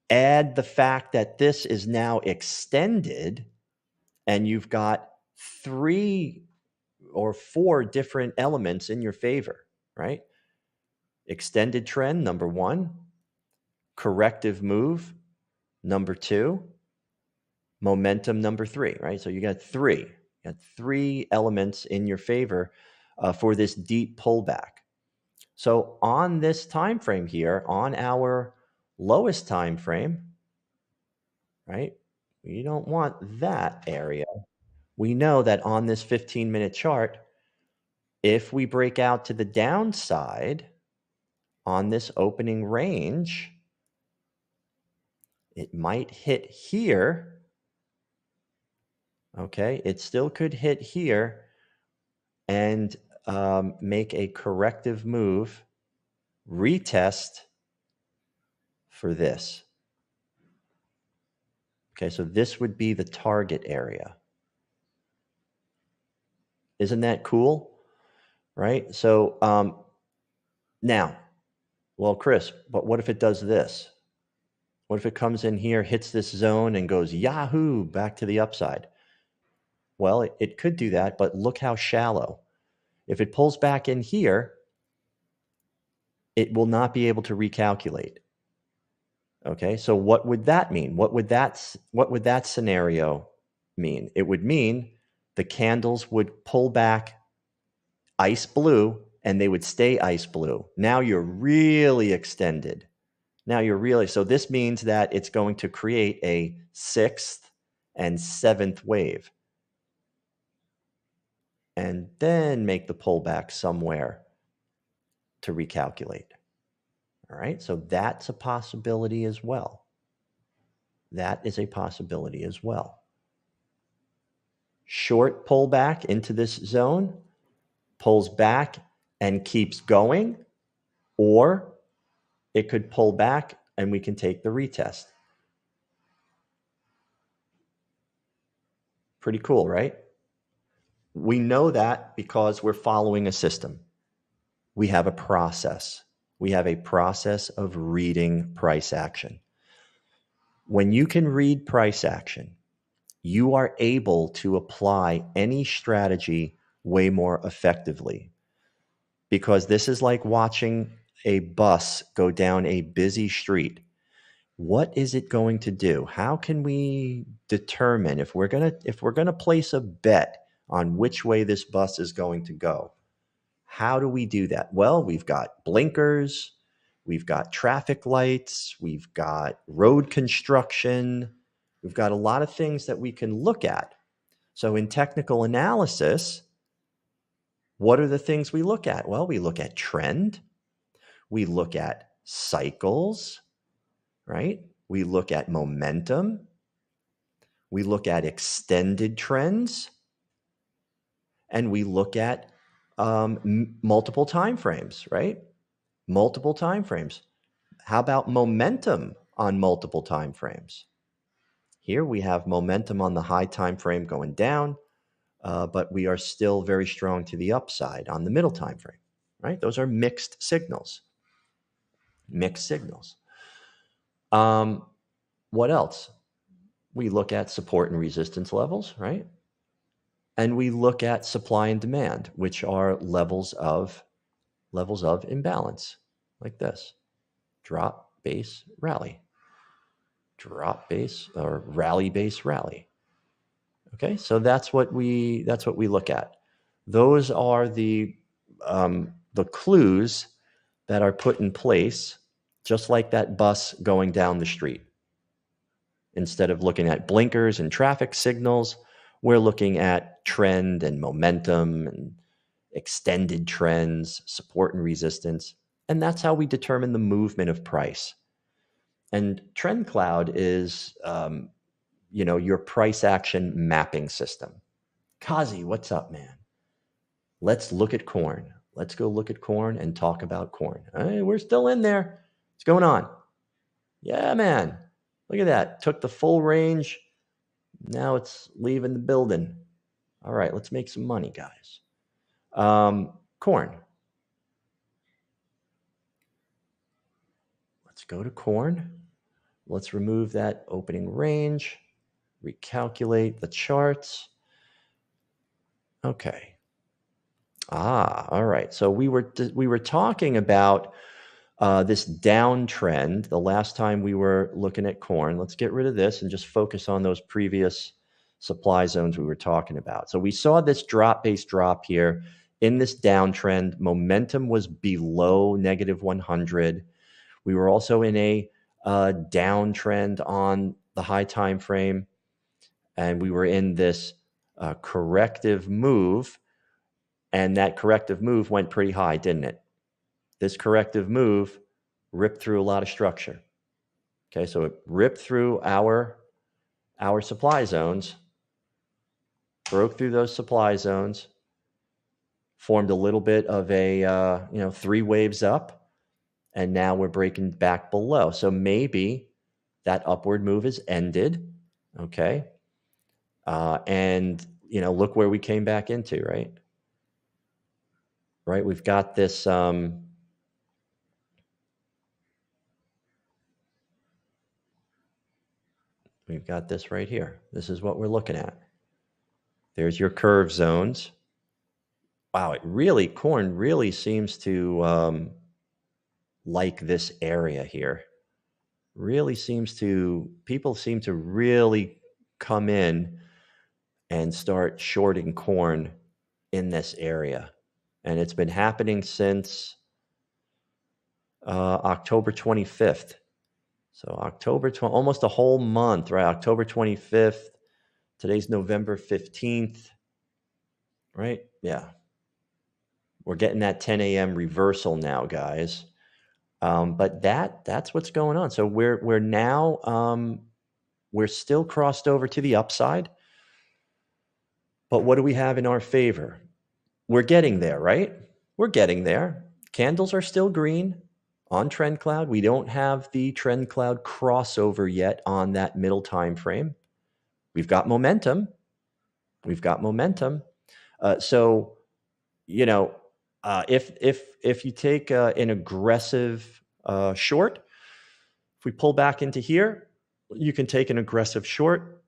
Add the fact that this is now extended, and you've got 3 or 4 different elements in your favor, right? Extended trend, number 1. Corrective move, number 2. Momentum, number 3, right? So you got 3. You got 3 elements in your favor for this deep pullback. So on this time frame here, on our lowest time frame, right? We don't want that area. We know that on this 15-minute chart, if we break out to the downside on this opening range, it might hit here. Okay, it still could hit here and make a corrective move, retest for this. Okay, so this would be the target area. Isn't that cool? Right? So now, well, Chris, but what if it does this? What if it comes in here, hits this zone, and goes yahoo back to the upside? Well, it could do that, but look how shallow. If it pulls back in here, it will not be able to recalculate. Okay, so what would that mean? What would that scenario mean? It would mean the candles would pull back ice blue and they would stay ice blue. Now you're really extended. So this means that it's going to create a 6th and 7th wave and then make the pullback somewhere to recalculate. All right, so that's a possibility as well. That is a possibility as well. Short pullback into this zone, pulls back and keeps going, or it could pull back and we can take the retest. Pretty cool, right? We know that because we're following a system. We have a process. We have a process of reading price action. When you can read price action, you are able to apply any strategy way more effectively, because this is like watching a bus go down a busy street. What is it going to do? How can we determine if we're going to place a bet on which way this bus is going to go? How do we do that? Well, we've got blinkers, we've got traffic lights, we've got road construction, we've got a lot of things that we can look at. So in technical analysis, what are the things we look at? Well, we look at trend, we look at cycles, right? We look at momentum, we look at extended trends, and we look at multiple time frames, right? Multiple time frames. How about momentum on multiple time frames? Here we have momentum on the high time frame going down, but we are still very strong to the upside on the middle time frame, right? Those are mixed signals. Mixed signals. What else? We look at support and resistance levels, right? And we look at supply and demand, which are levels of imbalance, like this. Drop, base, rally. Drop, base, or rally, base, rally. Okay, so that's what we look at. Those are the clues that are put in place, just like that bus going down the street. Instead of looking at blinkers and traffic signals, we're looking at trend and momentum and extended trends, support and resistance, and that's how we determine the movement of price. And TrendCloud is, your price action mapping system. Kazi, what's up, man? Let's look at corn. Let's go look at corn and talk about corn. Hey, we're still in there. What's going on? Yeah, man. Look at that. Took the full range. Now it's leaving the building. All right, let's make some money, guys. Corn. Let's go to corn. Let's remove that opening range. recalculate the charts. Okay. All right. So we were talking about this downtrend the last time we were looking at corn. Let's get rid of this and just focus on those previous supply zones we were talking about. So we saw this drop-based drop here in this downtrend. Momentum was below negative 100. We were also in a downtrend on the high time frame, and we were in this corrective move, and that corrective move went pretty high, didn't it? This corrective move ripped through a lot of structure. Okay, so it ripped through our supply zones, broke through those supply zones, formed a little bit of a 3 waves up, and now we're breaking back below. So maybe that upward move is ended. Okay, and look where we came back into, right? Right, we've got this. We've got this right here. This is what we're looking at. There's your curve zones. Wow, corn really seems to like this area here. People seem to really come in and start shorting corn in this area. And it's been happening since October 25th. So almost a whole month, right? October 25th. Today's November 15th, right? Yeah. We're getting that 10 a.m. reversal now, guys. But that's what's going on. So we're now we're still crossed over to the upside. But what do we have in our favor? We're getting there, right? We're getting there. Candles are still green on trend cloud. We don't have the trend cloud crossover yet on that middle time frame. We've got momentum. So if you take an aggressive short, if we pull back into here, you can take an aggressive short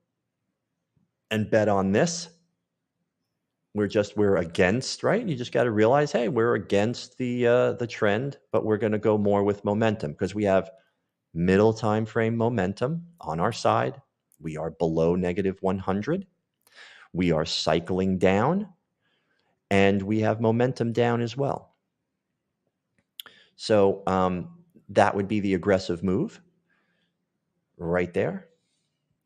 and bet on this. We're against, right? You just got to realize, hey, we're against the trend, but we're going to go more with momentum because we have middle time frame momentum on our side. We are below negative 100. We are cycling down, and we have momentum down as well. So that would be the aggressive move right there.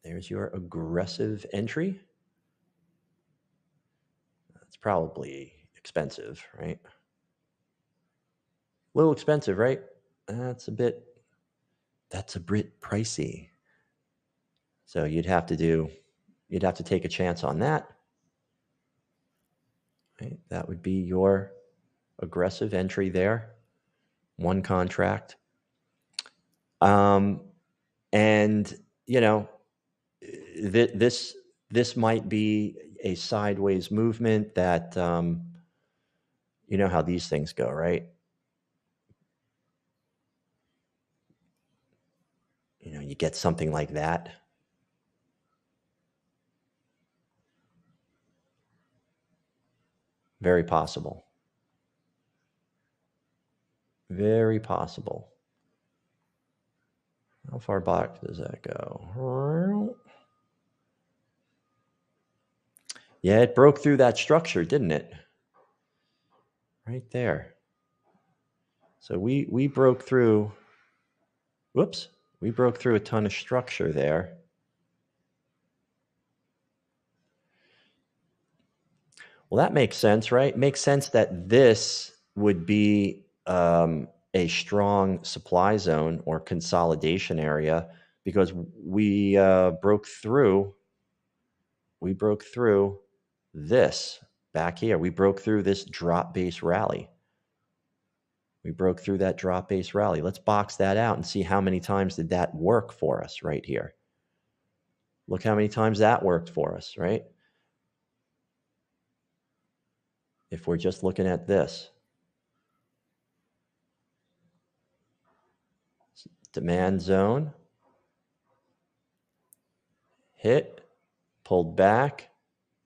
There's your aggressive entry. That's probably expensive, right? A little expensive, right? That's a bit pricey. So you'd have to take a chance on that. Right? That would be your aggressive entry there. One contract. And this might be a sideways movement that you know how these things go, right? You get something like that. Very possible. Very possible. How far back does that go? Yeah, it broke through that structure, didn't it? Right there. So we broke through, we broke through a ton of structure there. Well, that makes sense, right? Makes sense that this would be a strong supply zone or consolidation area because we broke through this back here. We broke through this drop base rally. We broke through that drop base rally. Let's box that out and see how many times did that work for us right here. Look how many times that worked for us, right? If we're just looking at this. Demand zone. Hit, pulled back,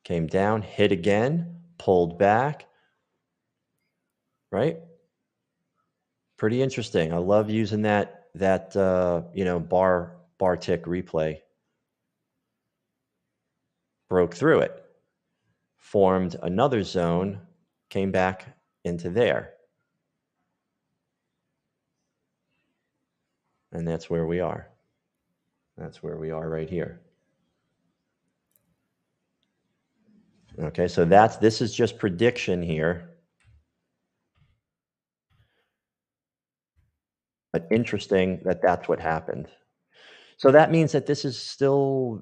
came down, hit again, pulled back, right? Pretty interesting. I love using that bar tick replay. Broke through it, formed another zone, came back into there. And that's where we are. That's where we are right here. Okay, so this is just prediction here. But interesting that that's what happened. So that means that this is still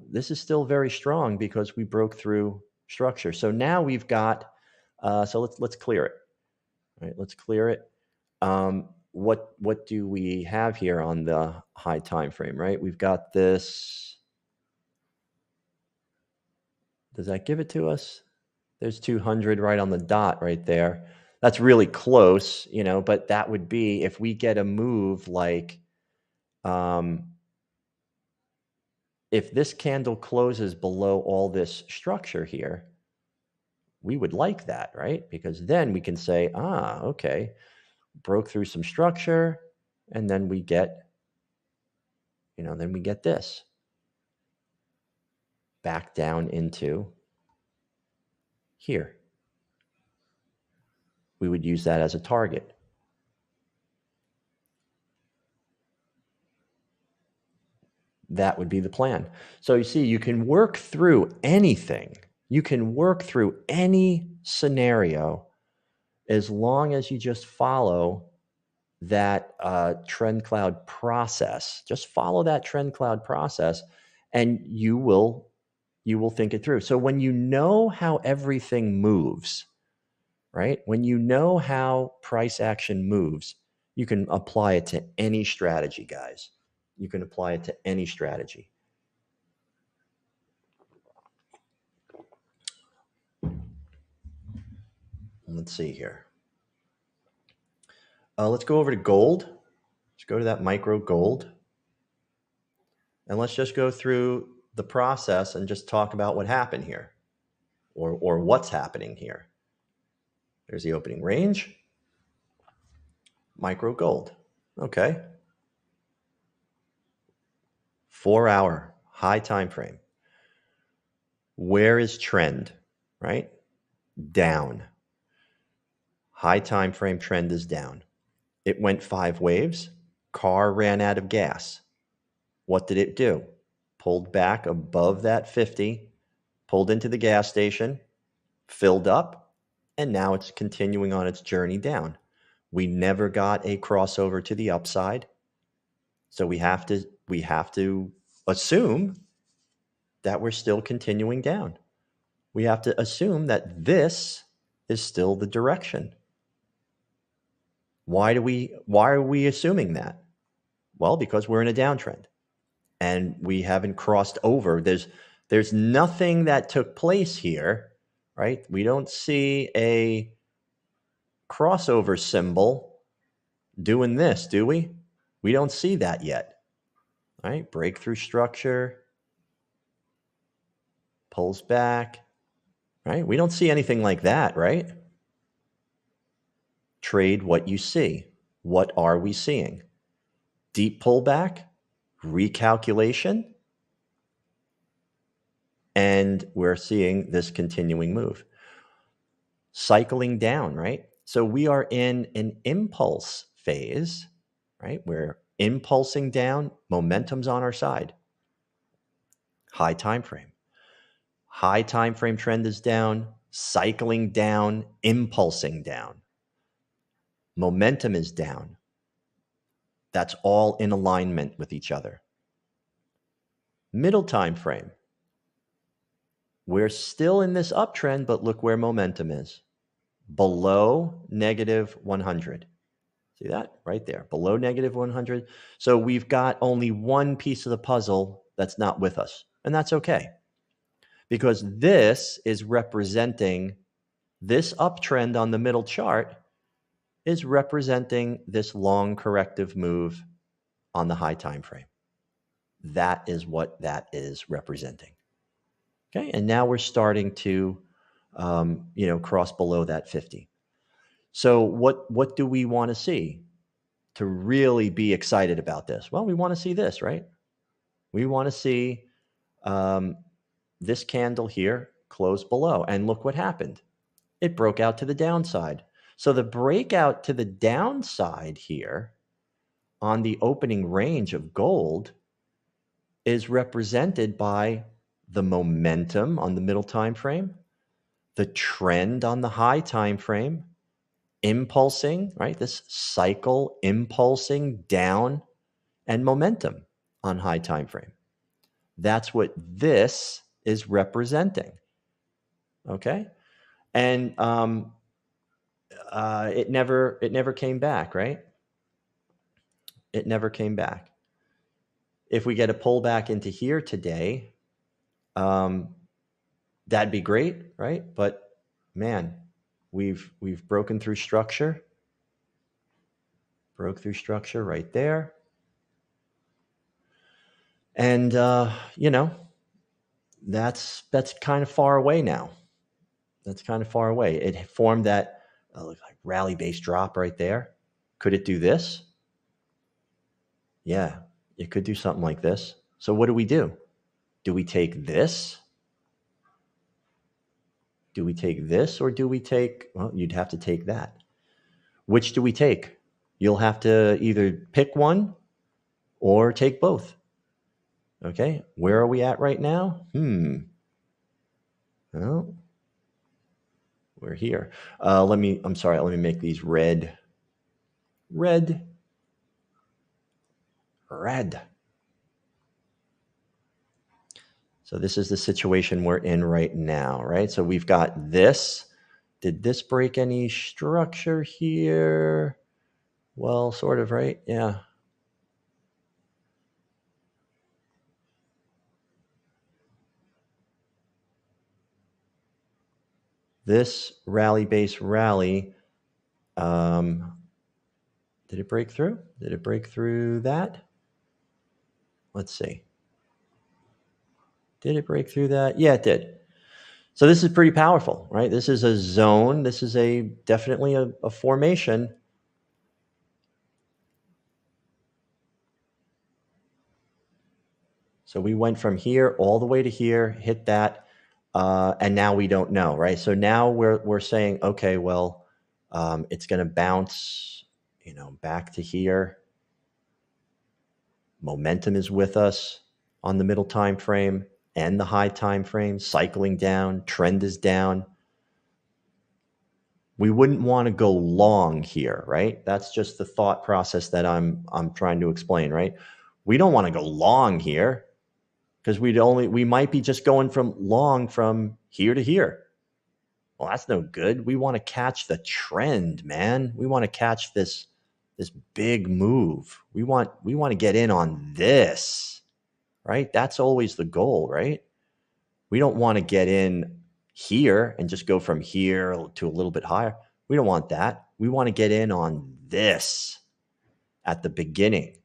very strong because we broke through structure. So now we've got so let's clear it. All right, let's clear it. What do we have here on the high time frame, right? We've got this. Does that give it to us? There's 200 right on the dot right there. That's really close, but that would be if we get a move like if this candle closes below all this structure here, we would like that, right? Because then we can say, okay, broke through some structure, and then we get, this back down into here. We would use that as a target. That would be the plan. So you see, you can work through anything. You can work through any scenario as long as you just follow that trend cloud process. Just follow that trend cloud process, and you will think it through. So when you know how everything moves, right? When you know how price action moves, you can apply it to any strategy, guys. You can apply it to any strategy. Let's see here. Let's go over to gold. Let's go to that micro gold. And let's just go through the process and just talk about what happened here or what's happening here. There's the opening range. Micro gold. Okay. 4-hour high time frame. Where is trend, right? Down. High time frame trend is down. It went 5 waves. Car ran out of gas. What did it do? Pulled back above that 50, pulled into the gas station, filled up, and now it's continuing on its journey down. We never got a crossover to the upside. So we have to assume that we're still continuing down. We have to assume that this is still the direction. Why are we assuming that? Well, because we're in a downtrend and we haven't crossed over. There's nothing that took place here, right? We don't see a crossover symbol doing this, do we? We don't see that yet. All right, breakthrough structure, pulls back, right? We don't see anything like that, right? Trade what you see. What are we seeing? Deep pullback, recalculation, and we're seeing this continuing move. Cycling down, right? So we are in an impulse phase, right? We're impulsing down, momentum's on our side. High time frame. High time frame trend is down, cycling down, impulsing down. Momentum is down. That's all in alignment with each other. Middle time frame. We're still in this uptrend, but look where momentum is. Below negative 100. See that right there, below negative 100. So we've got only one piece of the puzzle that's not with us, and that's okay. Because this is representing, this uptrend on the middle chart is representing this long corrective move on the high time frame. That is what that is representing. Okay, and now we're starting to, cross below that 50. So what do we want to see to really be excited about this? Well, we want to see this, right? We want to see um, this candle here close below, and look what happened. It broke out to the downside. So the breakout to the downside here on the opening range of gold is represented by the momentum on the middle time frame, the trend on the high time frame, impulsing, right? This cycle impulsing down, and momentum on high time frame. That's what this is representing. Okay? And it never came back, right? It never came back. If we get a pullback into here today, that'd be great, right? But man, we've broken through structure. Broke through structure right there. And that's kind of far away now. That's kind of far away. It formed that like rally base drop right there. Could it do this? Yeah, it could do something like this. So what do we do? Do we take this? Do we take this, or do we take, well, you'd have to take that. Which do we take? You'll have to either pick one or take both. Okay, where are we at right now? Well, we're here. Let me make these red. So this is the situation we're in right now, right? So we've got this. Did this break any structure here? Well, sort of, right? Yeah. This rally base rally, did it break through? Did it break through that? Let's see. Did it break through that? Yeah, it did. So this is pretty powerful, right? This is a zone. This is definitely a formation. So we went from here all the way to here, hit that, and now we don't know, right? So now we're saying, okay, well, it's going to bounce, back to here. Momentum is with us on the middle time frame and the high time frame, cycling down, trend is down. We wouldn't want to go long here, right? That's just the thought process that I'm trying to explain, right? We don't want to go long here because we might be just going from long from here to here. Well, that's no good. We want to catch the trend, man. We want to catch this big move. We want to get in on this, right? That's always the goal, right? We don't want to get in here and just go from here to a little bit higher. We don't want that. We want to get in on this at the beginning.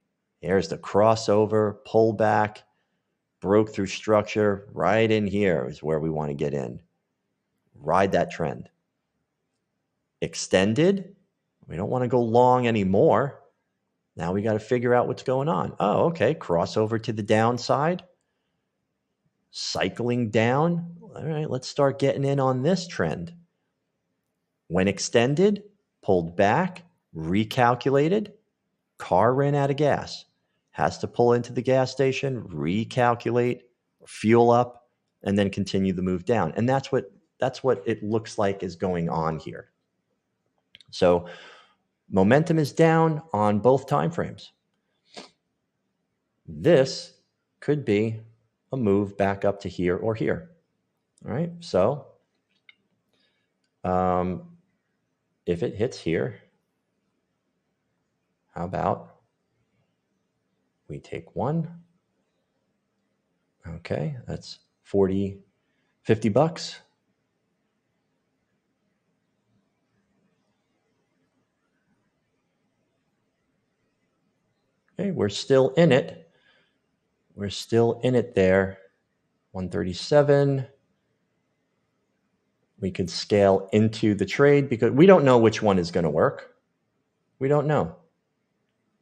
There's the crossover, pullback, broke through structure. Right in here is where we want to get in. Ride that trend. Extended. We don't want to go long anymore. Now we got to figure out what's going on. Oh, okay. Crossover to the downside. Cycling down. All right, let's start getting in on this trend. When extended, pulled back, recalculated, car ran out of gas. Has to pull into the gas station, recalculate, fuel up, and then continue the move down. And that's what it looks like is going on here. So momentum is down on both time frames. This could be a move back up to here or here. All right, so if it hits here, how about we take one? Okay, that's $50. Okay, we're still in it. We're still in it there. 137. We could scale into the trade because we don't know which one is going to work. We don't know,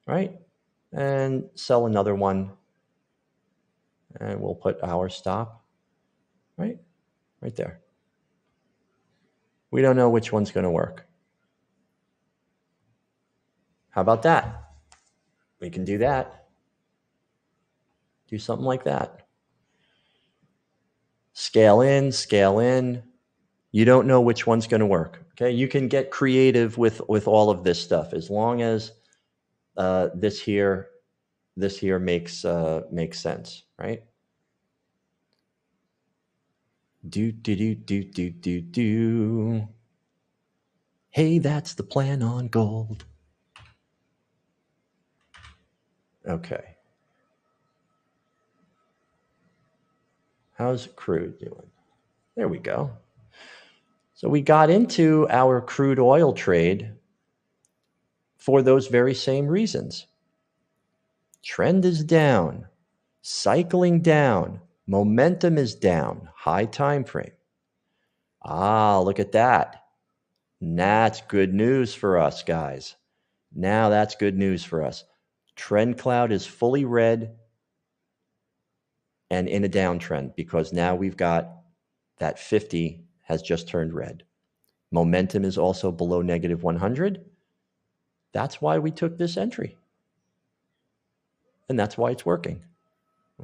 right? And sell another one, and we'll put our stop, right there. We don't know which one's going to work. How about that? We can do that. Do something like that. Scale in, scale in. You don't know which one's going to work. Okay, you can get creative with all of this stuff as long as this here makes sense, right? Do. Hey, that's the plan on gold. Okay. How's crude doing? There we go. So we got into our crude oil trade for those very same reasons. Trend is down, cycling down, momentum is down, high time frame. Look at that. That's good news for us, guys. Now that's good news for us. Trend cloud is fully red and in a downtrend because now we've got that 50 has just turned red. Momentum is also below negative 100. That's why we took this entry. And that's why it's working.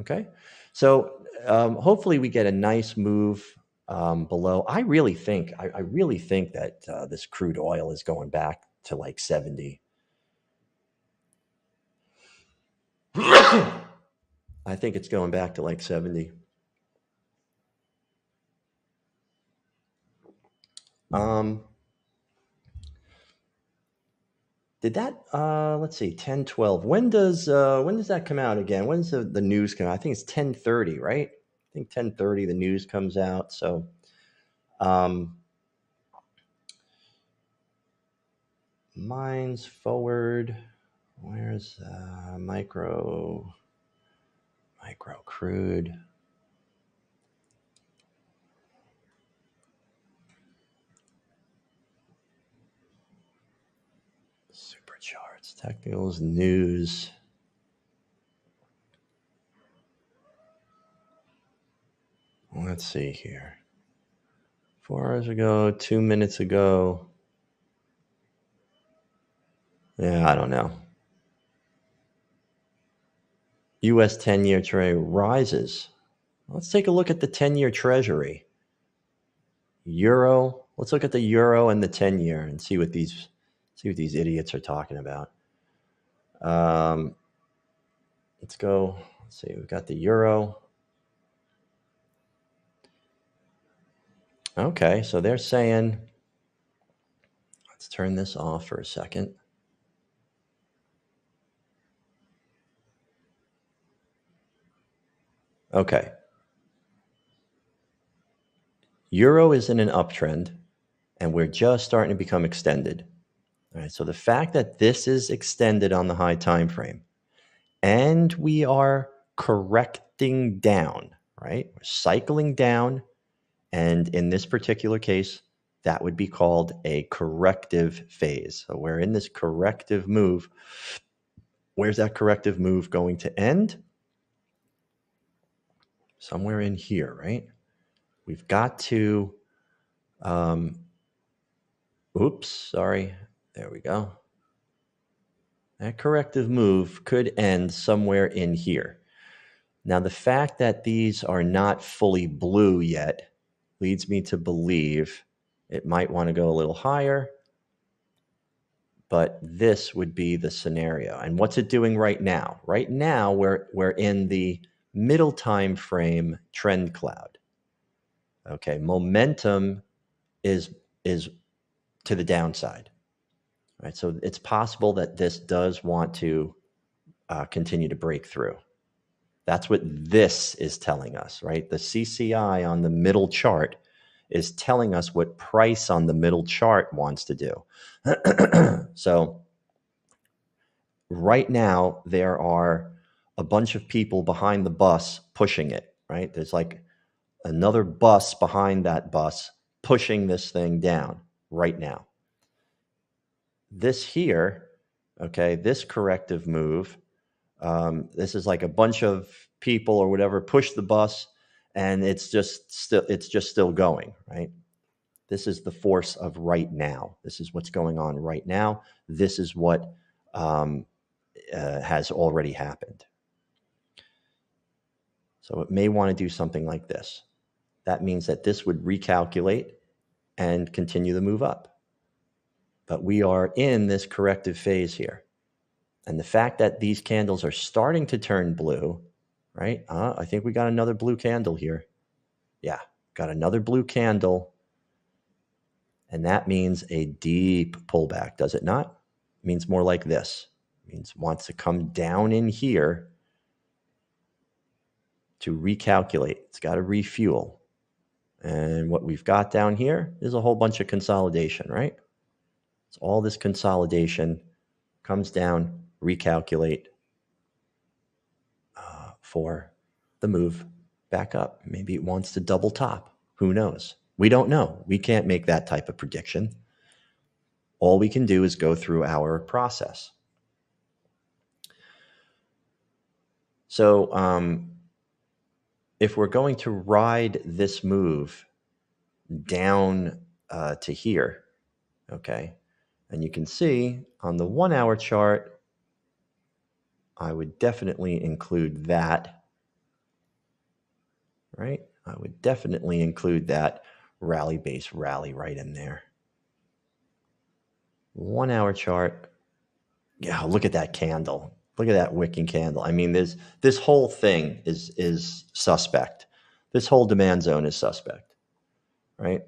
Okay. So hopefully we get a nice move below. I really think that this crude oil is going back to like 70. I think it's going back to like 70. Did that, let's see, 10, 12. When does that come out again? When's the news come out? I think it's 10:30, right? I think 10:30 the news comes out. So, Mines forward. Where's micro crude? Super charts, technicals, news. Let's see here. 4 hours ago, 2 minutes ago. Yeah, I don't know. US 10-year Treasury rises. Let's take a look at the 10-year Treasury. Euro. Let's look at the Euro and the 10-year and see what these idiots are talking about. Let's go. Let's see. We've got the Euro. Okay, so they're saying, let's turn this off for a second. Okay. Euro is in an uptrend, and we're just starting to become extended. All right, so the fact that this is extended on the high time frame, and we are correcting down, right? We're cycling down, and in this particular case, that would be called a corrective phase. So we're in this corrective move. Where's that corrective move going to end? Somewhere in here, right? We've got to, oops, sorry. There we go. That corrective move could end somewhere in here. Now, the fact that these are not fully blue yet leads me to believe it might want to go a little higher, but this would be the scenario. And what's it doing right now? Right now, we're in the middle time frame trend cloud. Okay, momentum is to the downside. Right, so it's possible that this does want to continue to break through. That's what this is telling us, right? The CCI on the middle chart is telling us what price on the middle chart wants to do. So right now, there are a bunch of people behind the bus pushing it, right? There's like another bus behind that bus pushing this thing down right now. This here, okay, this corrective move, this is like a bunch of people or whatever push the bus, and it's just still going, right? This is the force of right now. This is what's going on right now. This is what has already happened. So it may want to do something like this. That means that this would recalculate and continue the move up. But we are in this corrective phase here. And the fact that these candles are starting to turn blue, right? I think we got another blue candle here. Yeah, got another blue candle. And that means a deep pullback, does it not? It means more like this. It means wants to come down in here to recalculate. It's got to refuel. And what we've got down here is a whole bunch of consolidation, right? So all this consolidation comes down, recalculate for the move back up. Maybe it wants to double top. Who knows? We don't know. We can't make that type of prediction. All we can do is go through our process. So if we're going to ride this move down to here, okay, and you can see on the 1 hour chart, I would definitely include that, right? I would definitely include that rally base rally right in there. 1 hour chart. Yeah, look at that candle. Look at that wicking candle. I mean, this whole thing is suspect. This whole demand zone is suspect, right?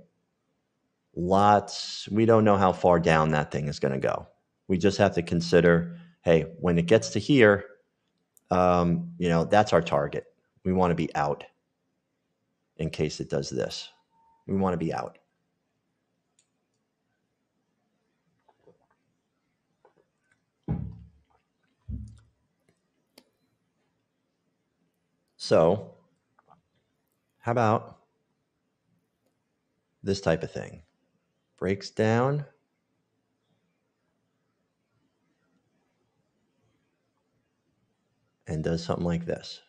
We don't know how far down that thing is going to go. We just have to consider, hey, when it gets to here, that's our target. We want to be out in case it does this. We want to be out. So how about this type of thing? Breaks down. And does something like this.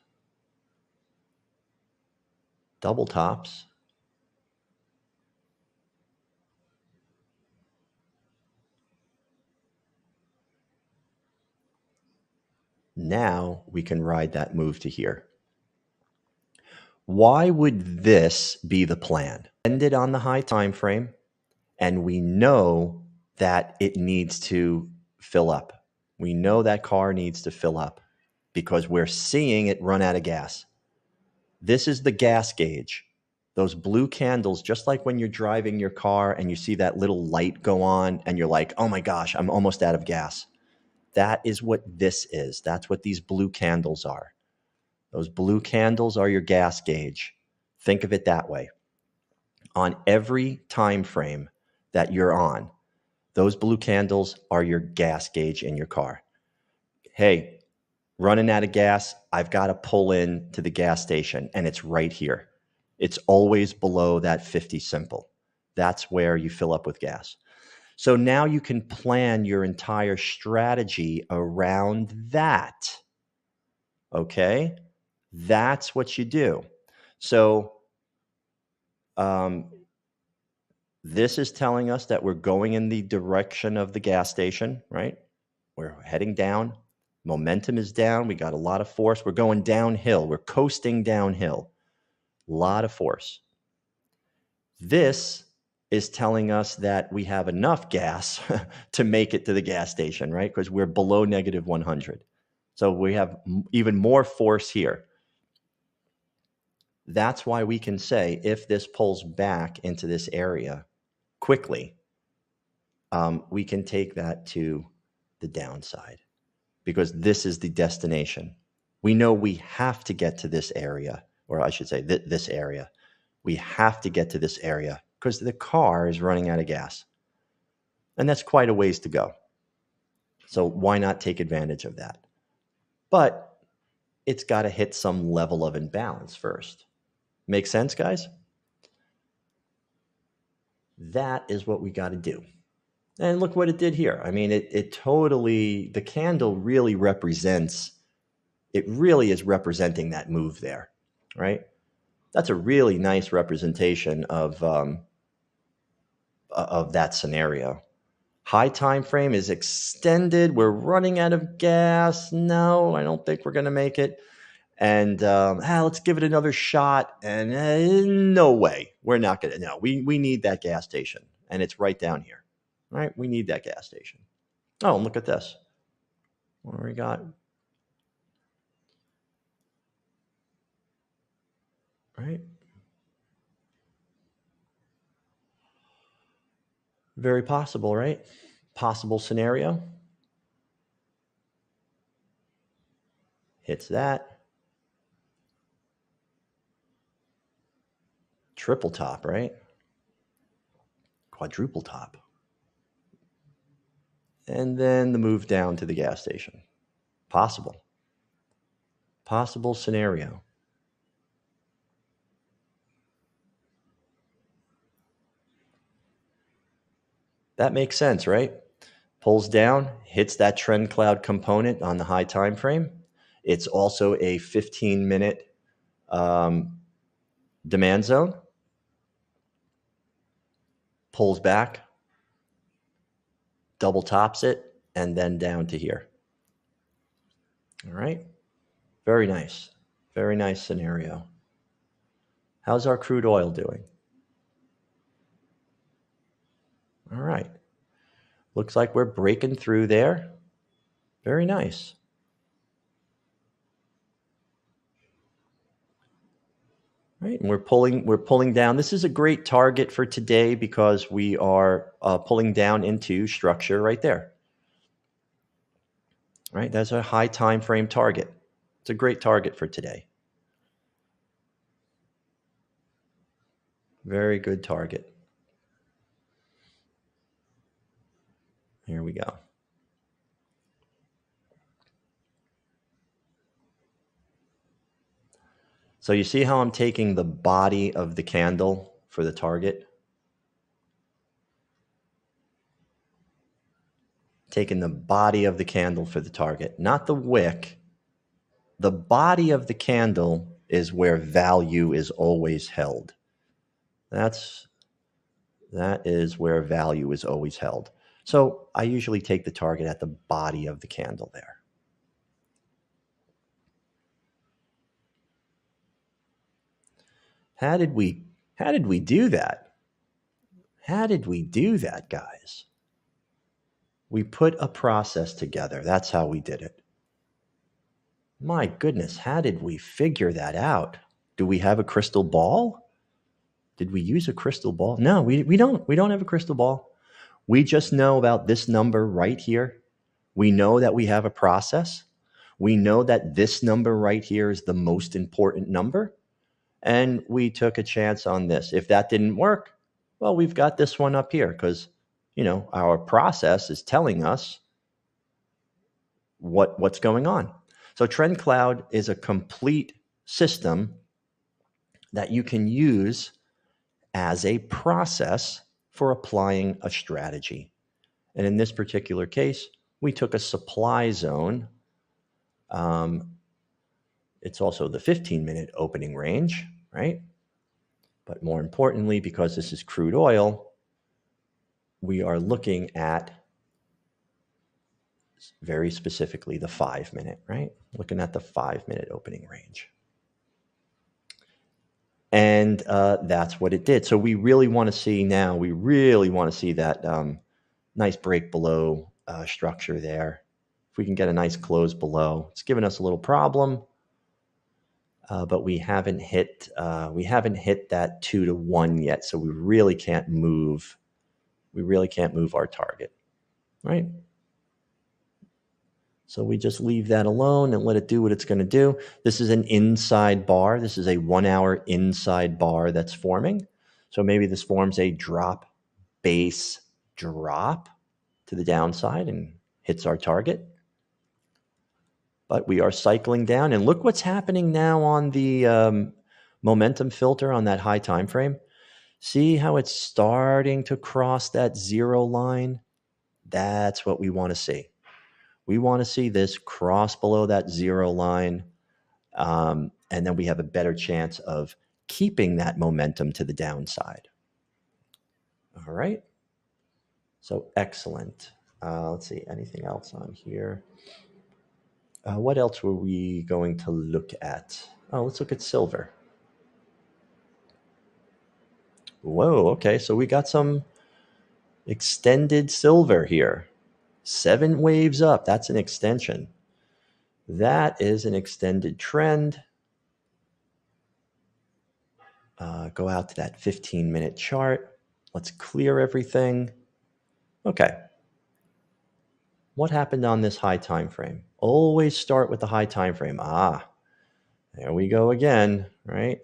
Double tops. Now we can ride that move to here. Why would this be the plan? Ended on the high time frame, and we know that it needs to fill up. We know that car needs to fill up because we're seeing it run out of gas. This is the gas gauge. Those blue candles, just like when you're driving your car and you see that little light go on and you're like, oh my gosh, I'm almost out of gas. That is what this is. That's what these blue candles are. Those blue candles are your gas gauge. Think of it that way. On every time frame that you're on, those blue candles are your gas gauge in your car. Hey, running out of gas, I've got to pull in to the gas station, and it's right here. It's always below that 50 simple. That's where you fill up with gas. So now you can plan your entire strategy around that. Okay? That's what you do. So this is telling us that we're going in the direction of the gas station, right? We're heading down. Momentum is down. We got a lot of force. We're going downhill. We're coasting downhill. A lot of force. This is telling us that we have enough gas to make it to the gas station, right? Because we're below negative 100. So we have even more force here. That's why we can say if this pulls back into this area quickly, we can take that to the downside because this is the destination. We know we have to get to this area, or I should say this area. We have to get to this area because the car is running out of gas. And that's quite a ways to go. So why not take advantage of that? But it's got to hit some level of imbalance first. Make sense, guys? that is what we got to do. And look what it did here. I mean, it totally, the candle really represents, it really is representing that move there, right? That's a really nice representation of that scenario. High time frame is extended. We're running out of gas. No, I don't think we're going to make it. And let's give it another shot. And no way, we're not going to. No, we need that gas station, and it's right down here. Right, we need that gas station. Oh, and look at this. What do we got? Right. Very possible, right? Possible scenario. Hits that. Triple top, right? Quadruple top. And then the move down to the gas station. Possible. Possible scenario. That makes sense, right? Pulls down, hits that trend cloud component on the high time frame. It's also a 15-minute demand zone. Pulls back, double tops it, and then down to here. All right. Very nice. Very nice scenario. How's our crude oil doing? All right. Looks like we're breaking through there. Very nice. Right, and we're pulling down. This is a great target for today because we are pulling down into structure right there. Right, that's a high time frame target. It's a great target for today. Very good target. Here we go. So you see how I'm taking the body of the candle for the target? Taking the body of the candle for the target, not the wick. The body of the candle is where value is always held. That is where value is always held. So I usually take the target at the body of the candle there. How did we do that? How did we do that, guys? We put a process together. That's how we did it. My goodness, how did we figure that out? Do we have a crystal ball? Did we use a crystal ball? No, we don't. We don't have a crystal ball. We just know about this number right here. We know that we have a process. We know that this number right here is the most important number. And we took a chance on this. If that didn't work, well, we've got this one up here because, our process is telling us what's going on. So Trend Cloud is a complete system that you can use as a process for applying a strategy. And in this particular case, we took a supply zone. It's also the 15-minute opening range, right? But more importantly, because this is crude oil, we are looking at very specifically the 5-minute, right? Looking at the 5-minute opening range. And that's what it did. So we really want to see now, that nice break below structure there. If we can get a nice close below, it's given us a little problem, but we haven't hit that 2 to 1 yet. So we really can't move. We really can't move our target, right? So we just leave that alone and let it do what it's going to do. This is an inside bar. This is a 1 hour inside bar that's forming. So maybe this forms a drop, base drop to the downside and hits our target. But we are cycling down, and look what's happening now on the momentum filter on that high time frame. See how it's starting to cross that 0 line? That's what we want to see. We want to see this cross below that 0 line, and then we have a better chance of keeping that momentum to the downside. All right. So excellent. Let's see, anything else on here? What else were we going to look at? Oh, let's look at silver. Whoa, okay, so we got some extended silver here. 7 waves up, that's an extension. That is an extended trend. Go out to that 15-minute chart. Let's clear everything. Okay. What happened on this high time frame? Always start with the high time frame. There we go again, right?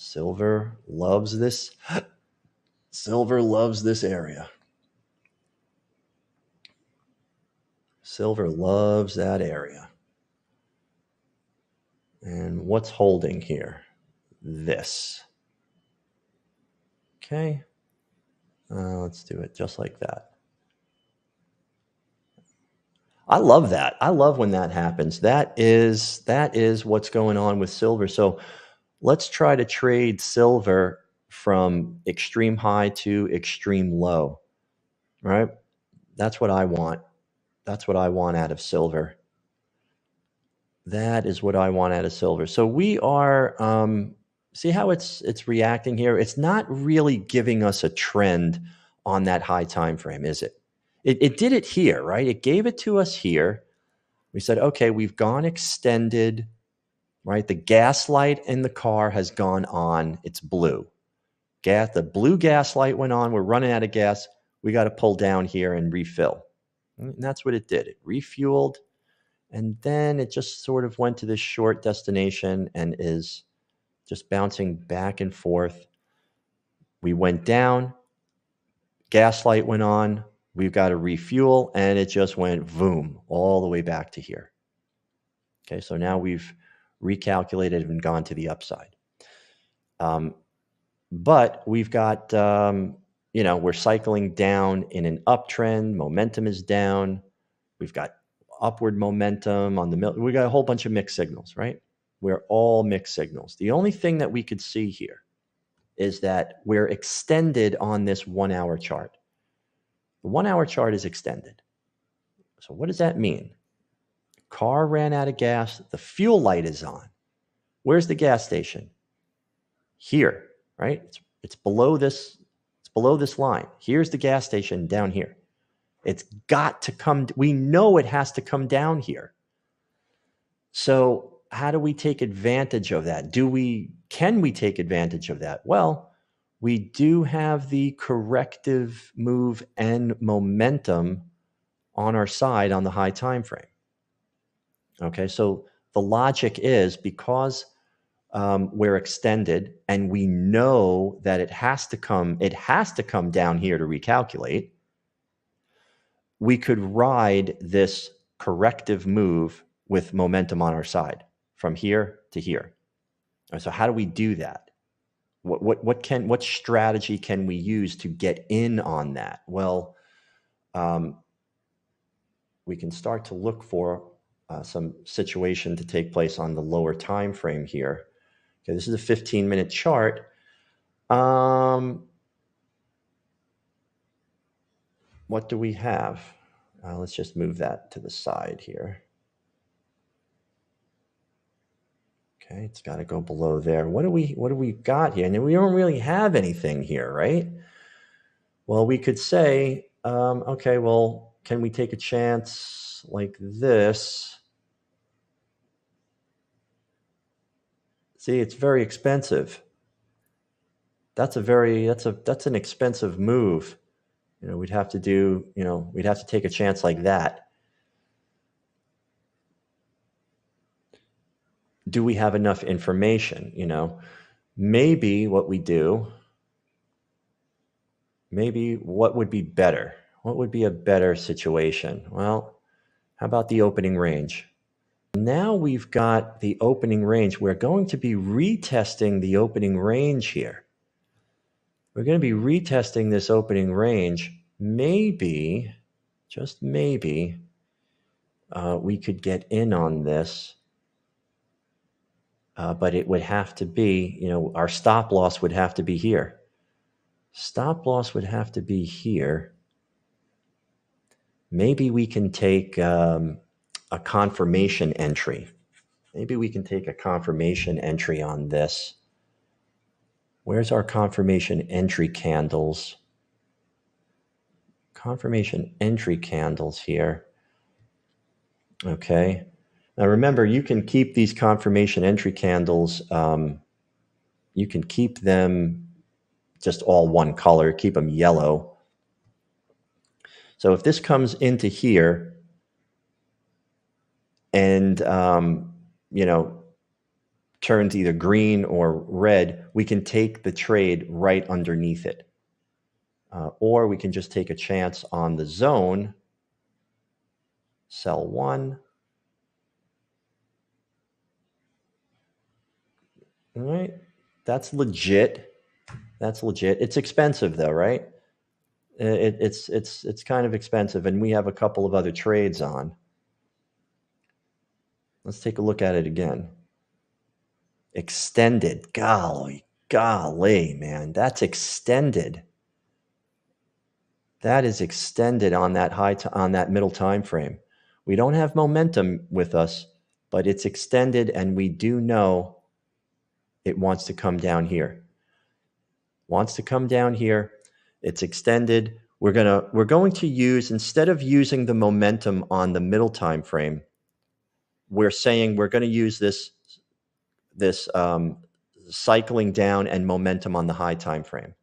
Silver loves this. Silver loves this area. Silver loves that area. And what's holding here? This. Okay. Let's do it just like that. I love that. I love when that happens. That is what's going on with silver. So let's try to trade silver from extreme high to extreme low, right? That's what I want. That's what I want out of silver. That is what I want out of silver. So we are, see how it's reacting here? It's not really giving us a trend on that high time frame, is it? It did it here, right? It gave it to us here. We said, okay, we've gone extended, right? The gas light in the car has gone on. It's blue. The blue gas light went on. We're running out of gas. We got to pull down here and refill. And that's what it did. It refueled. And then it just sort of went to this short destination and is just bouncing back and forth. We went down. Gas light went on. We've got to refuel. And it just went boom all the way back to here. Okay, so now we've recalculated and gone to the upside. But we've got, we're cycling down in an uptrend. Momentum is down. We've got upward momentum on the we got a whole bunch of mixed signals, right? We're all mixed signals. The only thing that we could see here is that we're extended on this 1 hour chart. The 1 hour chart is extended. So what does that mean? Car ran out of gas. The fuel light is on. Where's the gas station? Here, right? It's below this. It's below this line. Here's the gas station down here. It's got to come. We know it has to come down here. So how do we take advantage of that? Can we take advantage of that? Well, we do have the corrective move and momentum on our side on the high time frame. Okay, so the logic is because we're extended and we know that it has to come down here to recalculate. We could ride this corrective move with momentum on our side from here to here. So how do we do that? What strategy can we use to get in on that? Well, we can start to look for some situation to take place on the lower time frame here. Okay, this is a 15-minute chart. What do we have? Let's just move that to the side here. Okay, it's got to go below there. What do we got here? And we don't really have anything here, right? Well, we could say, okay, well, can we take a chance like this? See, it's very expensive. That's an expensive move. We'd have to take a chance like that. Do we have enough information? Maybe what we do, maybe what would be better? What would be a better situation? Well, how about the opening range? Now we've got the opening range. We're going to be retesting the opening range here. we're going to be retesting this opening range. Maybe, just maybe, we could get in on this, but it would have to be, our stop loss would have to be here. Stop loss would have to be here. Maybe we can take a confirmation entry. Maybe we can take a confirmation entry on this. Where's our confirmation entry candles? Confirmation entry candles here. Okay. Now remember, you can keep these confirmation entry candles, you can keep them just all one color, keep them yellow. So if this comes into here and, turns either green or red, we can take the trade right underneath it. Or we can just take a chance on the zone, sell one. All right, that's legit. That's legit. It's expensive though, right? It's kind of expensive, and we have a couple of other trades on. Let's take a look at it again. Extended. Golly, man, that's extended. That is extended on that on that middle time frame. We don't have momentum with us, but it's extended, and we do know it wants to come down here. Wants to come down here. It's extended. We're going to use, instead of using the momentum on the middle time frame, we're saying we're going to use this cycling down and momentum on the high time frame.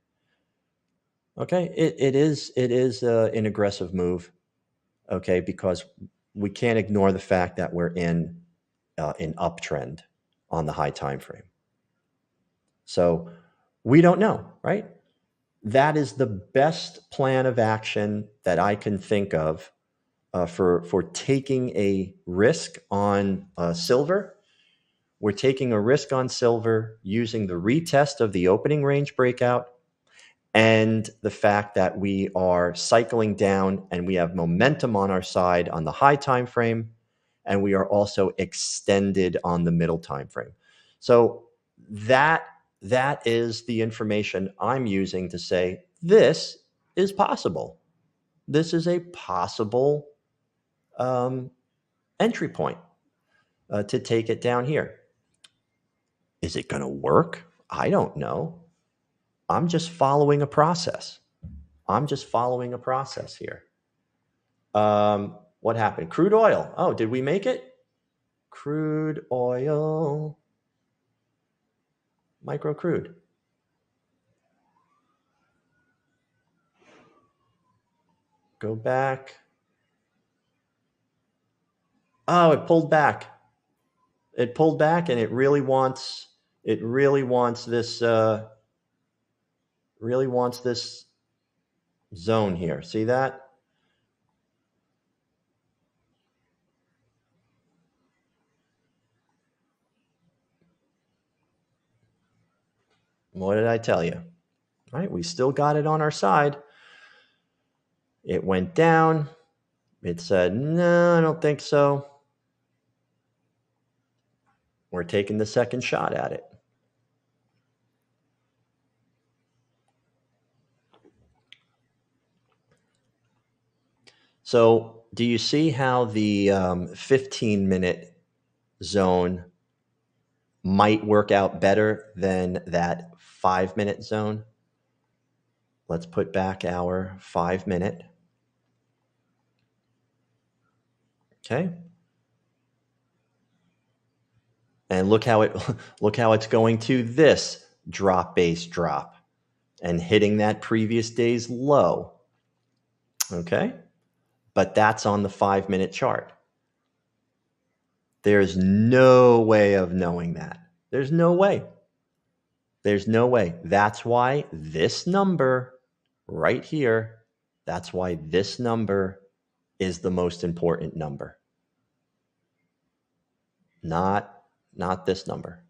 Okay, it is an aggressive move. Okay, because we can't ignore the fact that we're in an uptrend on the high time frame. So we don't know, right? That is the best plan of action that I can think of for taking a risk on silver. We're taking a risk on silver using the retest of the opening range breakout and the fact that we are cycling down and we have momentum on our side on the high time frame, and we are also extended on the middle time frame. So that is the information I'm using to say this is possible. This is a possible entry point to take it down here. Is it going to work? I don't know. I'm just following a process. Here. What happened? Crude oil. Oh, did we make it? Crude oil. Micro crude. Go back. Oh, it pulled back. It pulled back, and it really wants this zone here. See that? What did I tell you? All right, we still got it on our side. It went down. It said, no, I don't think so. We're taking the second shot at it. So do you see how the 15-minute zone might work out better than that 5-minute zone? Let's put back our 5-minute. Okay. And look how it's going to this drop-based drop and hitting that previous day's low. Okay. But that's on the 5-minute chart. There's no way of knowing that. There's no way. That's why this number right here, that's why this number is the most important number. Not this number.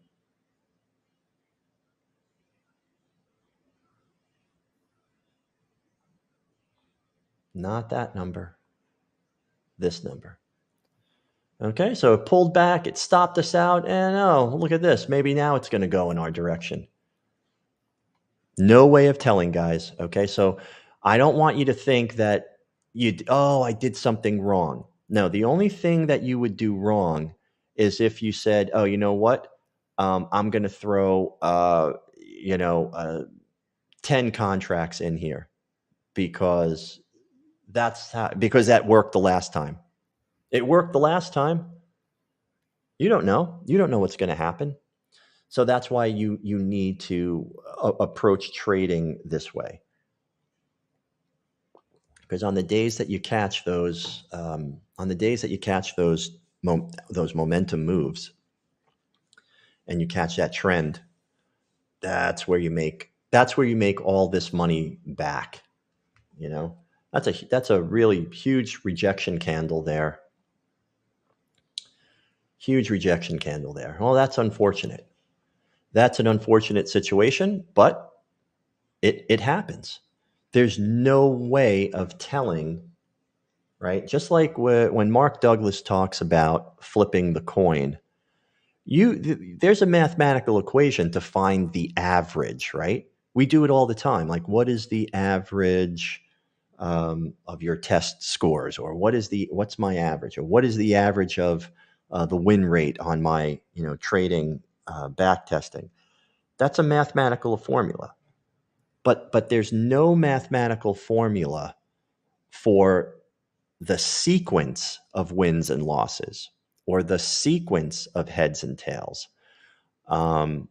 Not that number. This number. Okay, so it pulled back, it stopped us out, and oh, look at this. Maybe now it's going to go in our direction. No way of telling, guys. Okay, so I don't want you to think that I did something wrong. No, the only thing that you would do wrong is if you said, oh, you know what? I'm going to throw, 10 contracts in here because because that worked the last time. It worked the last time. You don't know. You don't know what's going to happen. So that's why you need to approach trading this way. Because on the days that you catch those, those momentum moves, and you catch that trend, that's where you make all this money back. You know, that's a really huge rejection candle there. Huge rejection candle there. Well, that's unfortunate. That's an unfortunate situation, but it happens. There's no way of telling, right? Just like when Mark Douglas talks about flipping the coin, there's a mathematical equation to find the average, right? We do it all the time. Like, what is the average of your test scores, or what's my average, or what is the average of the win rate on my trading back testing? That's a mathematical formula. But there's no mathematical formula for the sequence of wins and losses, or the sequence of heads and tails. Oh,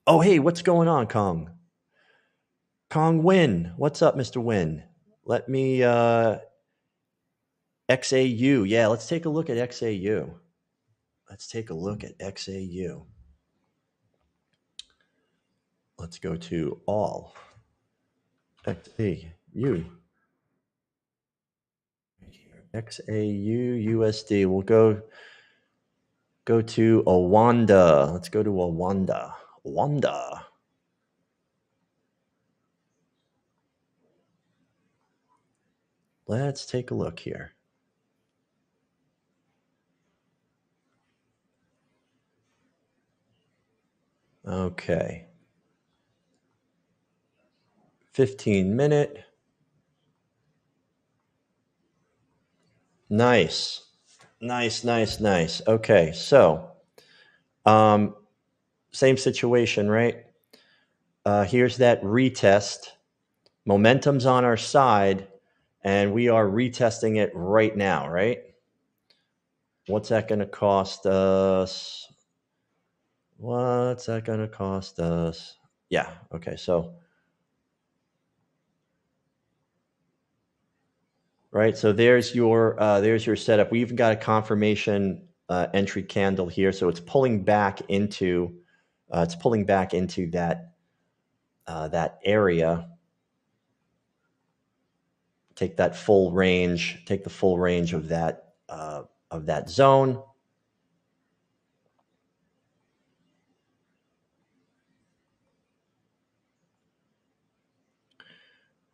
hey, what's going on, Kong? Kong Win. What's up, Mr. Win? Let me XAU. Yeah, let's take a look at XAU. Let's take a look at XAU. Let's go to all. XAU. XAU USD. We'll go to Awanda. Let's go to Awanda. Wanda. Let's take a look here. Okay. 15-minute. Nice. Okay, so same situation, right? Here's that retest. Momentum's on our side, and we are retesting it right now, right? What's that going to cost us? Yeah, okay, so right, so there's your setup. We even got a confirmation entry candle here, so it's pulling back into that area. Take the full range of that zone.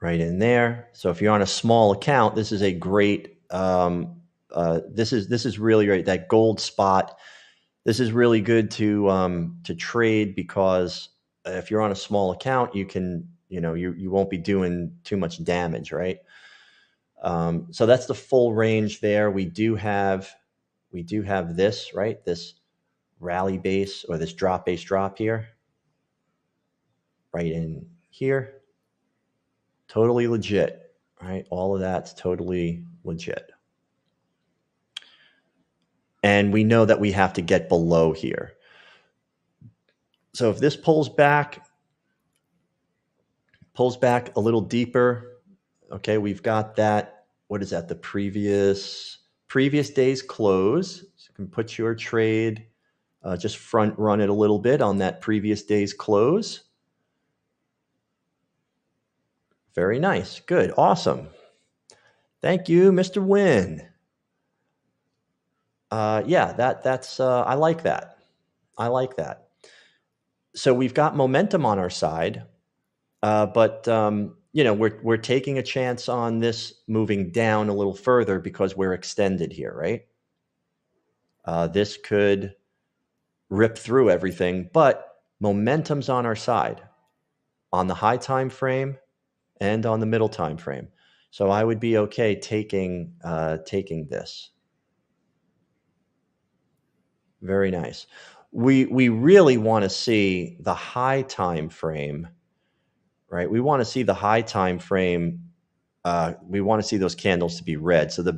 Right in there. So if you're on a small account, this is a great. This is really great. That gold spot. This is really good to trade, because if you're on a small account, you can you won't be doing too much damage, right? So that's the full range there. We do have this, right? This rally base, or this drop base drop here, right in here. Totally legit, right? All of that's totally legit. And we know that we have to get below here. So if this pulls back a little deeper, okay, we've got that. What is that? The previous day's close. So you can put your trade, just front run it a little bit on that previous day's close. Very nice. Good. Awesome. Thank you, Mr. Win. Yeah, that's I like that. So we've got momentum on our side, but we're taking a chance on this moving down a little further because we're extended here, right? This could rip through everything, but momentum's on our side on the high time frame and on the middle time frame. So I would be okay taking this. Very nice. We really want to see the high time frame, right? We want to see the high time frame. We want to see those candles to be red. So the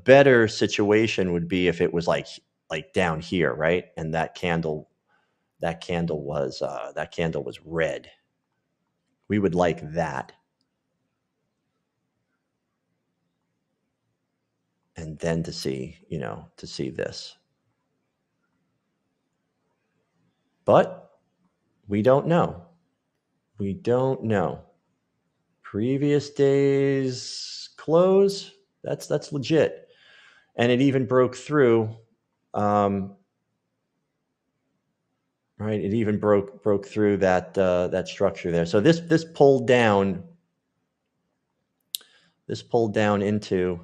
better situation would be if it was like down here, right? And that candle was red. We would like that. And then to see this. But we don't know. We don't know. Previous day's close, that's legit. And it even broke through, right? It even broke through that structure there. So this pulled down into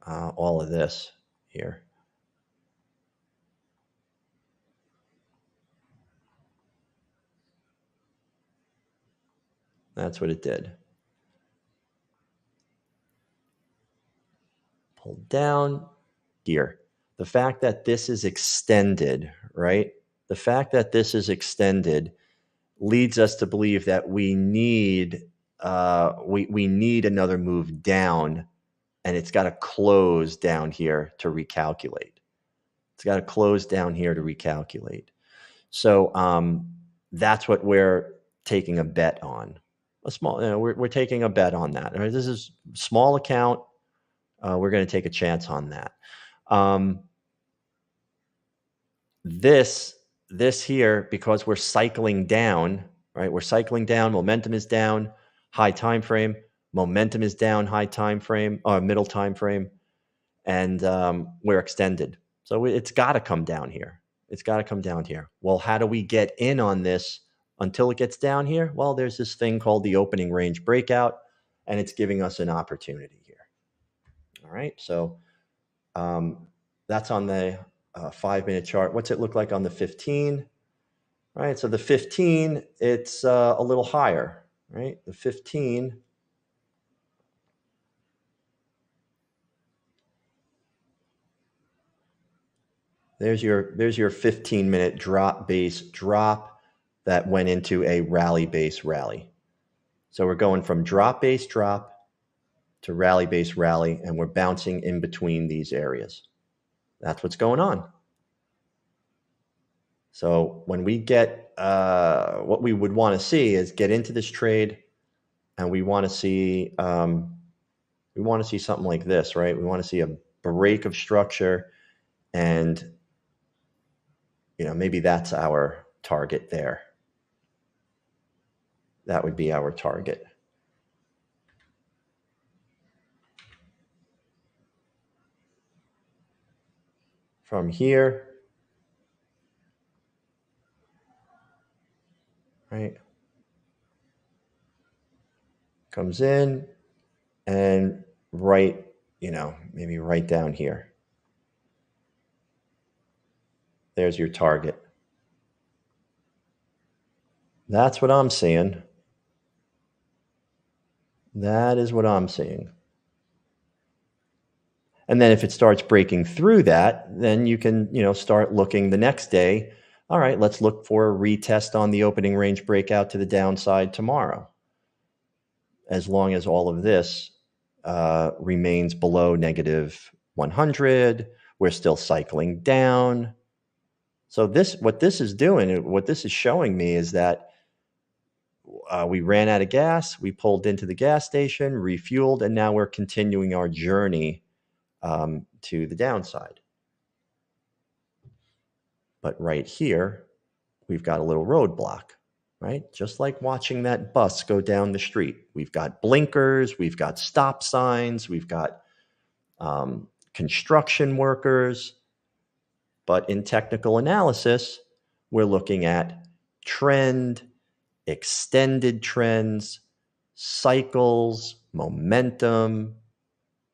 all of this here. That's what it did. Pulled down here. The fact that this is extended, right? The fact that this is extended leads us to believe that we need another move down, and it's got to close down here to recalculate. It's got to close down here to recalculate. So that's what we're taking a bet on. We're taking a bet on that. Right? This is small account. We're going to take a chance on that. This here, because we're cycling down, right? We're cycling down. Momentum is down. High time frame. Momentum is down. High time frame or middle time frame, and we're extended. So it's got to come down here. It's got to come down here. Well, how do we get in on this until it gets down here? Well, there's this thing called the opening range breakout, and it's giving us an opportunity here. All right, so that's on the 5-minute chart. What's it look like on the 15? All right, so the 15, it's a little higher, right? The 15. There's your 15-minute drop base drop that went into a rally base rally. So we're going from drop base drop to rally base rally, and we're bouncing in between these areas. That's what's going on. So when we get what we would want to see is get into this trade, and we want to see something like this, right? We want to see a break of structure, and maybe that's our target there. That would be our target. From here, right, comes in and maybe right down here. There's your target. That's what I'm seeing. That is what I'm seeing. And then if it starts breaking through that, then you can, start looking the next day. All right, let's look for a retest on the opening range breakout to the downside tomorrow. As long as all of this remains below negative 100, we're still cycling down. So what this is doing, what this is showing me is that we ran out of gas, we pulled into the gas station, refueled, and now we're continuing our journey to the downside. But right here, we've got a little roadblock, right? Just like watching that bus go down the street. We've got blinkers, we've got stop signs, we've got construction workers. But in technical analysis, we're looking at trend extended trends, cycles, momentum,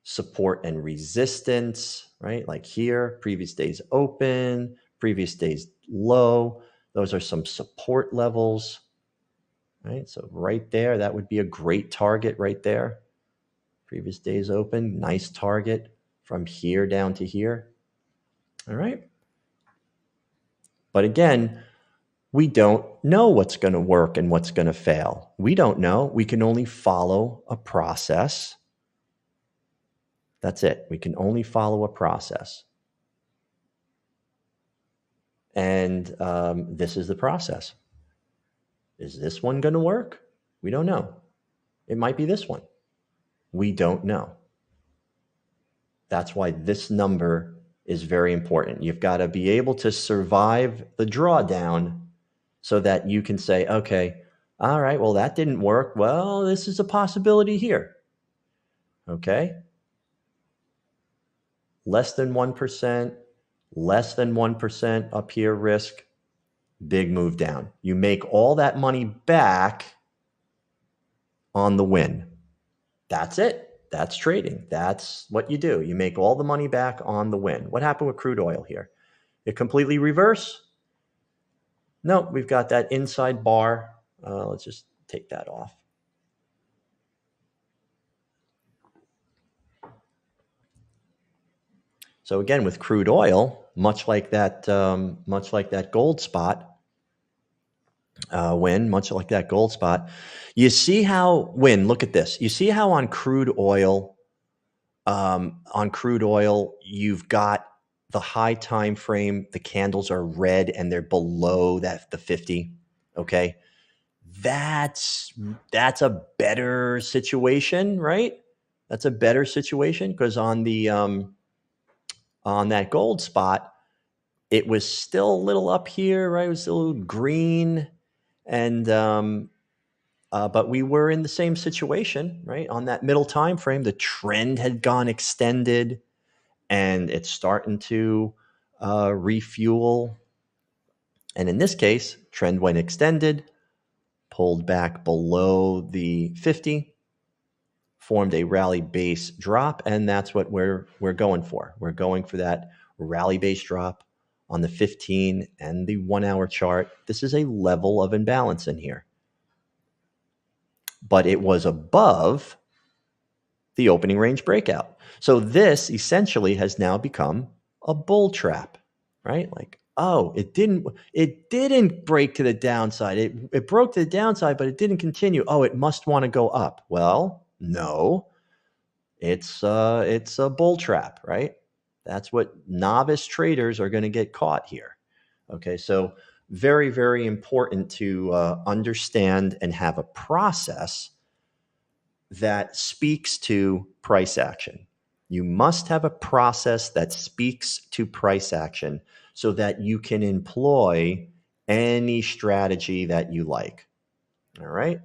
support and resistance, right? Like here, previous day's open, previous day's low. Those are some support levels, right? So right there, that would be a great target right there. Previous day's open, nice target from here down to here. All right. But again, we don't know what's going to work and what's going to fail. We don't know. We can only follow a process. That's it. We can only follow a process. And this is the process. Is this one going to work? We don't know. It might be this one. We don't know. That's why this number is very important. You've got to be able to survive the drawdown so that you can say, okay, all right, well, that didn't work. Well, this is a possibility here. Okay. Less than 1%, less than 1% up here risk, big move down. You make all that money back on the win. That's it. That's trading. That's what you do. You make all the money back on the win. What happened with crude oil here? It completely reverse? No, we've got that inside bar. Let's just take that off. So again, with crude oil, much like that gold spot win, much like that gold spot, you see how look at this. You see how on crude oil, you've got the high time frame. The candles are red and they're below the 50. Okay, that's a better situation, right? That's a better situation because on that gold spot, it was still a little up here, right? It was still a little green, and but we were in the same situation, right? On that middle time frame, the trend had gone extended, and it's starting to refuel. And in this case, trend went extended, pulled back below the 50. Formed a rally base drop, and that's what we're going for. We're going for that rally base drop on the 15 and the 1 hour chart. This is a level of imbalance in here, but it was above the opening range breakout. So this essentially has now become a bull trap, right? Like, oh, it didn't break to the downside. It broke to the downside, but it didn't continue. Oh, it must want to go up. Well, no, it's a bull trap, right? That's what novice traders are going to get caught here. Okay, so very, very important to understand and have a process that speaks to price action. You must have a process that speaks to price action so that you can employ any strategy that you like. All right.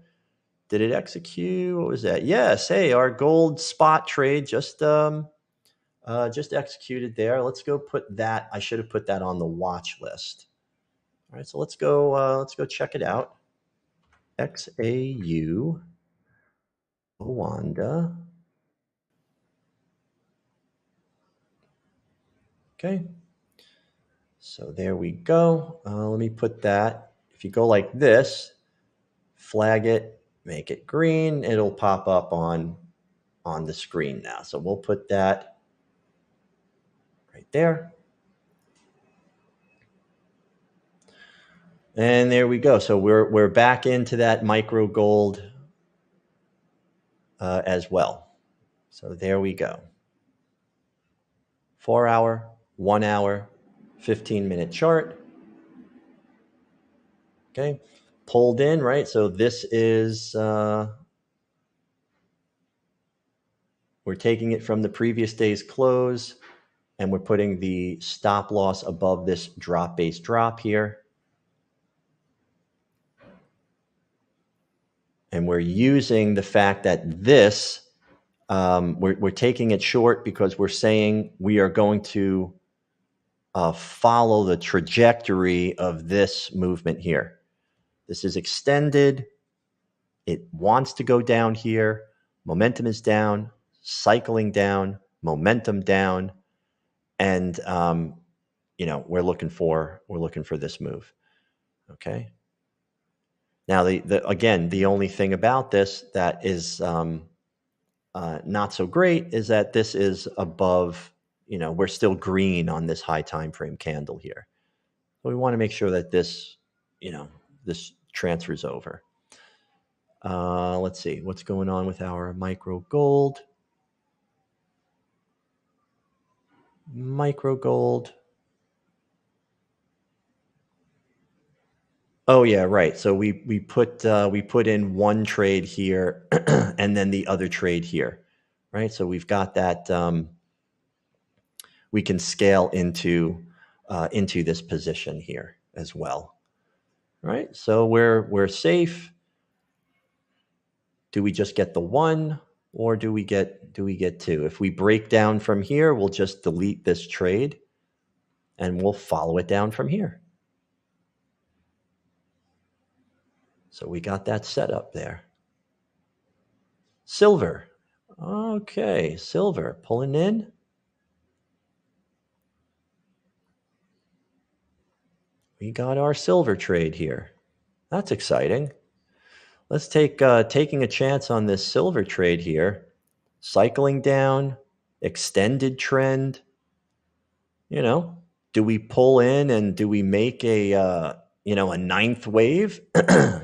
Did it execute? What was that? Yes. Hey, our gold spot trade just executed there. Let's go put that. I should have put that on the watch list. All right. So let's go check it out. XAU Rwanda. Okay. So there we go. Let me put that. If you go like this, flag it, make it green, it'll pop up on the screen now. So we'll put that right there. And there we go. So we're back into that micro gold as well. So there we go. 4 hour, 1 hour, 15-minute chart. Okay. Pulled in, right? So this is, we're taking it from the previous day's close and we're putting the stop loss above this drop base drop here. And we're using the fact that this, we're taking it short because we're saying we are going to follow the trajectory of this movement here. This is extended. It wants to go down here. Momentum is down, cycling down, momentum down, and we're looking for this move. Okay. Now, the only thing about this that is not so great is that this is above. We're still green on this high time frame candle here. So we want to make sure that this transfers over. Let's see what's going on with our micro gold. Micro gold. Oh yeah, right. So we put in one trade here and then the other trade here, right? So we've got that. We can scale into this position here as well, right? So we're safe. Do we just get the one, or do we get two? If we break down from here, we'll just delete this trade, and we'll follow it down from here. So we got that set up there. Silver. Okay, silver pulling in. We got our silver trade here. That's exciting. Let's taking a chance on this silver trade here. Cycling down, extended trend. Do we pull in and do we make a ninth wave?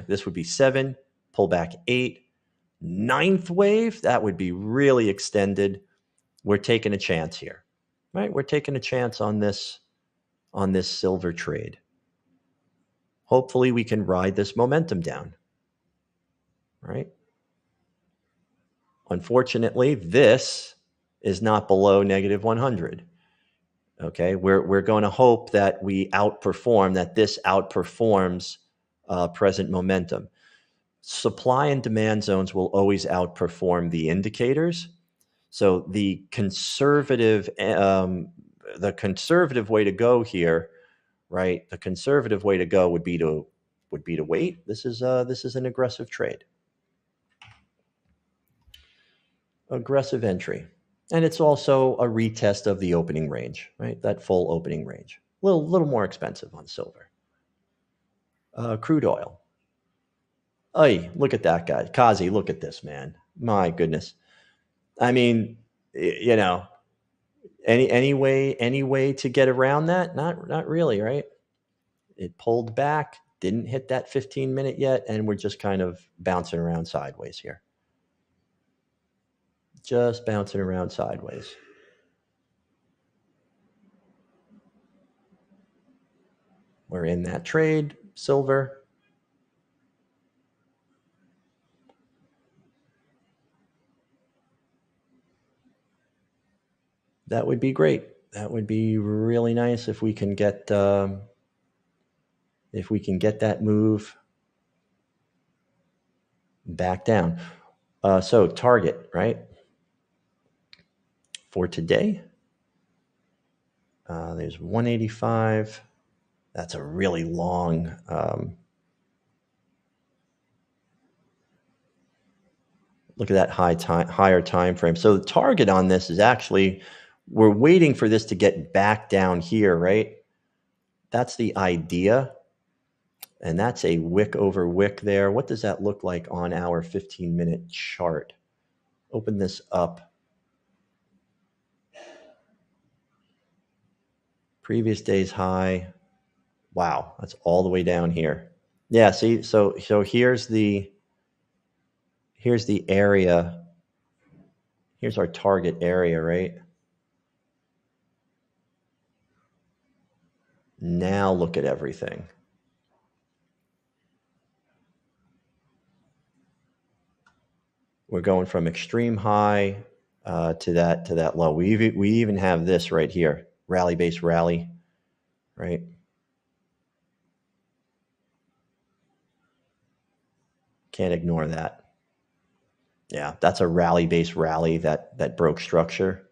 This would be 7, pull back 8. Ninth wave, that would be really extended. We're taking a chance here, right? We're taking a chance on this silver trade. Hopefully we can ride this momentum down, right? Unfortunately, this is not below negative 100. Okay, we're going to hope that we outperform, that this outperforms present momentum. Supply and demand zones will always outperform the indicators. So the conservative way to go here, right? The conservative way to go would be to wait. This is an aggressive trade. Aggressive entry. And it's also a retest of the opening range, right? That full opening range. A little more expensive on silver. Crude oil. Hey, look at that guy. Kazi, look at this, man. My goodness. I mean, any way to get around that? Not really, right? It pulled back, didn't hit that 15-minute yet, and we're just kind of bouncing around sideways here. Just bouncing around sideways. We're in that trade, silver. That would be great. That would be really nice if we can get that move back down. So target, right? For today, there's 185. That's a really long. Look at that higher time frame. So the target on this is actually, we're waiting for this to get back down here, right? That's the idea. And that's a wick over wick there. What does that look like on our 15-minute chart? Open this up. Previous day's high. Wow, that's all the way down here. Yeah, see, so here's the area. Here's our target area, right? Now look at everything. We're going from extreme high to that low. We even have this right here, rally base rally, right? Can't ignore that. Yeah, that's a rally base rally that broke structure,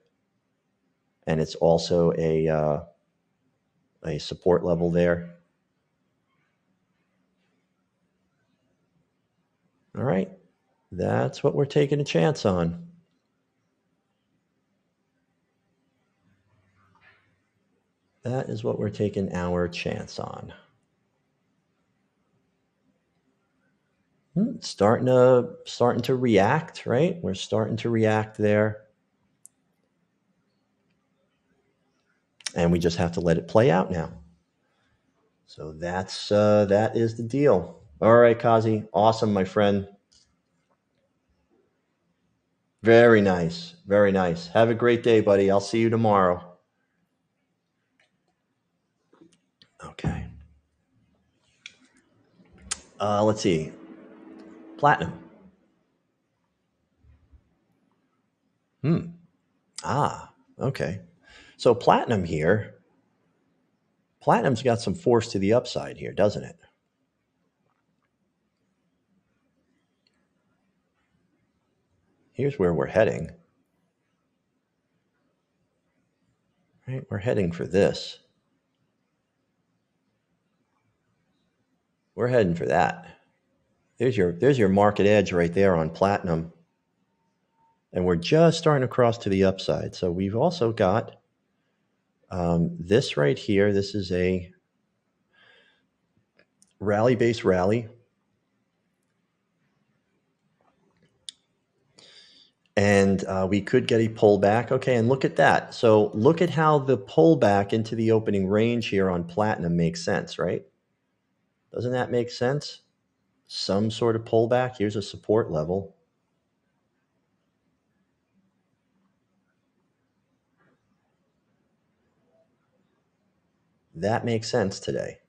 and it's also a support level there. All right. That's what we're taking a chance on. That is what we're taking our chance on. Starting to react, right? We're starting to react there. And we just have to let it play out now. So that is the deal. All right, Kazi. Awesome, my friend. Very nice. Very nice. Have a great day, buddy. I'll see you tomorrow. Okay. Let's see. Platinum. Okay. So platinum here. Platinum's got some force to the upside here, doesn't it? Here's where we're heading. Right? We're heading for this. We're heading for that. There's your market edge right there on platinum. And we're just starting to cross to the upside. So we've also got this right here. This is a rally-based rally. And we could get a pullback. Okay, and look at that. So look at how the pullback into the opening range here on platinum makes sense, right? Doesn't that make sense? Some sort of pullback. Here's a support level. That makes sense today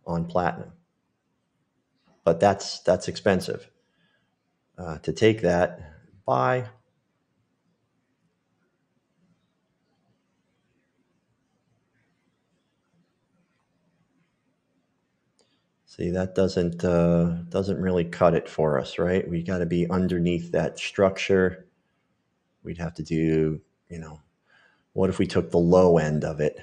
on platinum. But that's expensive. To take that, buy. See, that doesn't really cut it for us, right? We got to be underneath that structure. We'd have to do, what if we took the low end of it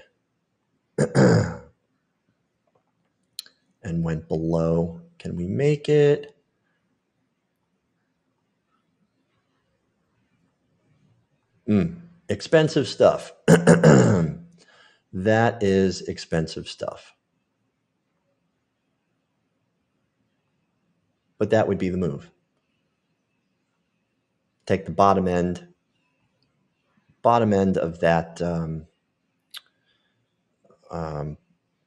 and went below? Can we make it? Expensive stuff. That is expensive stuff. But that would be the move. Take the bottom end of that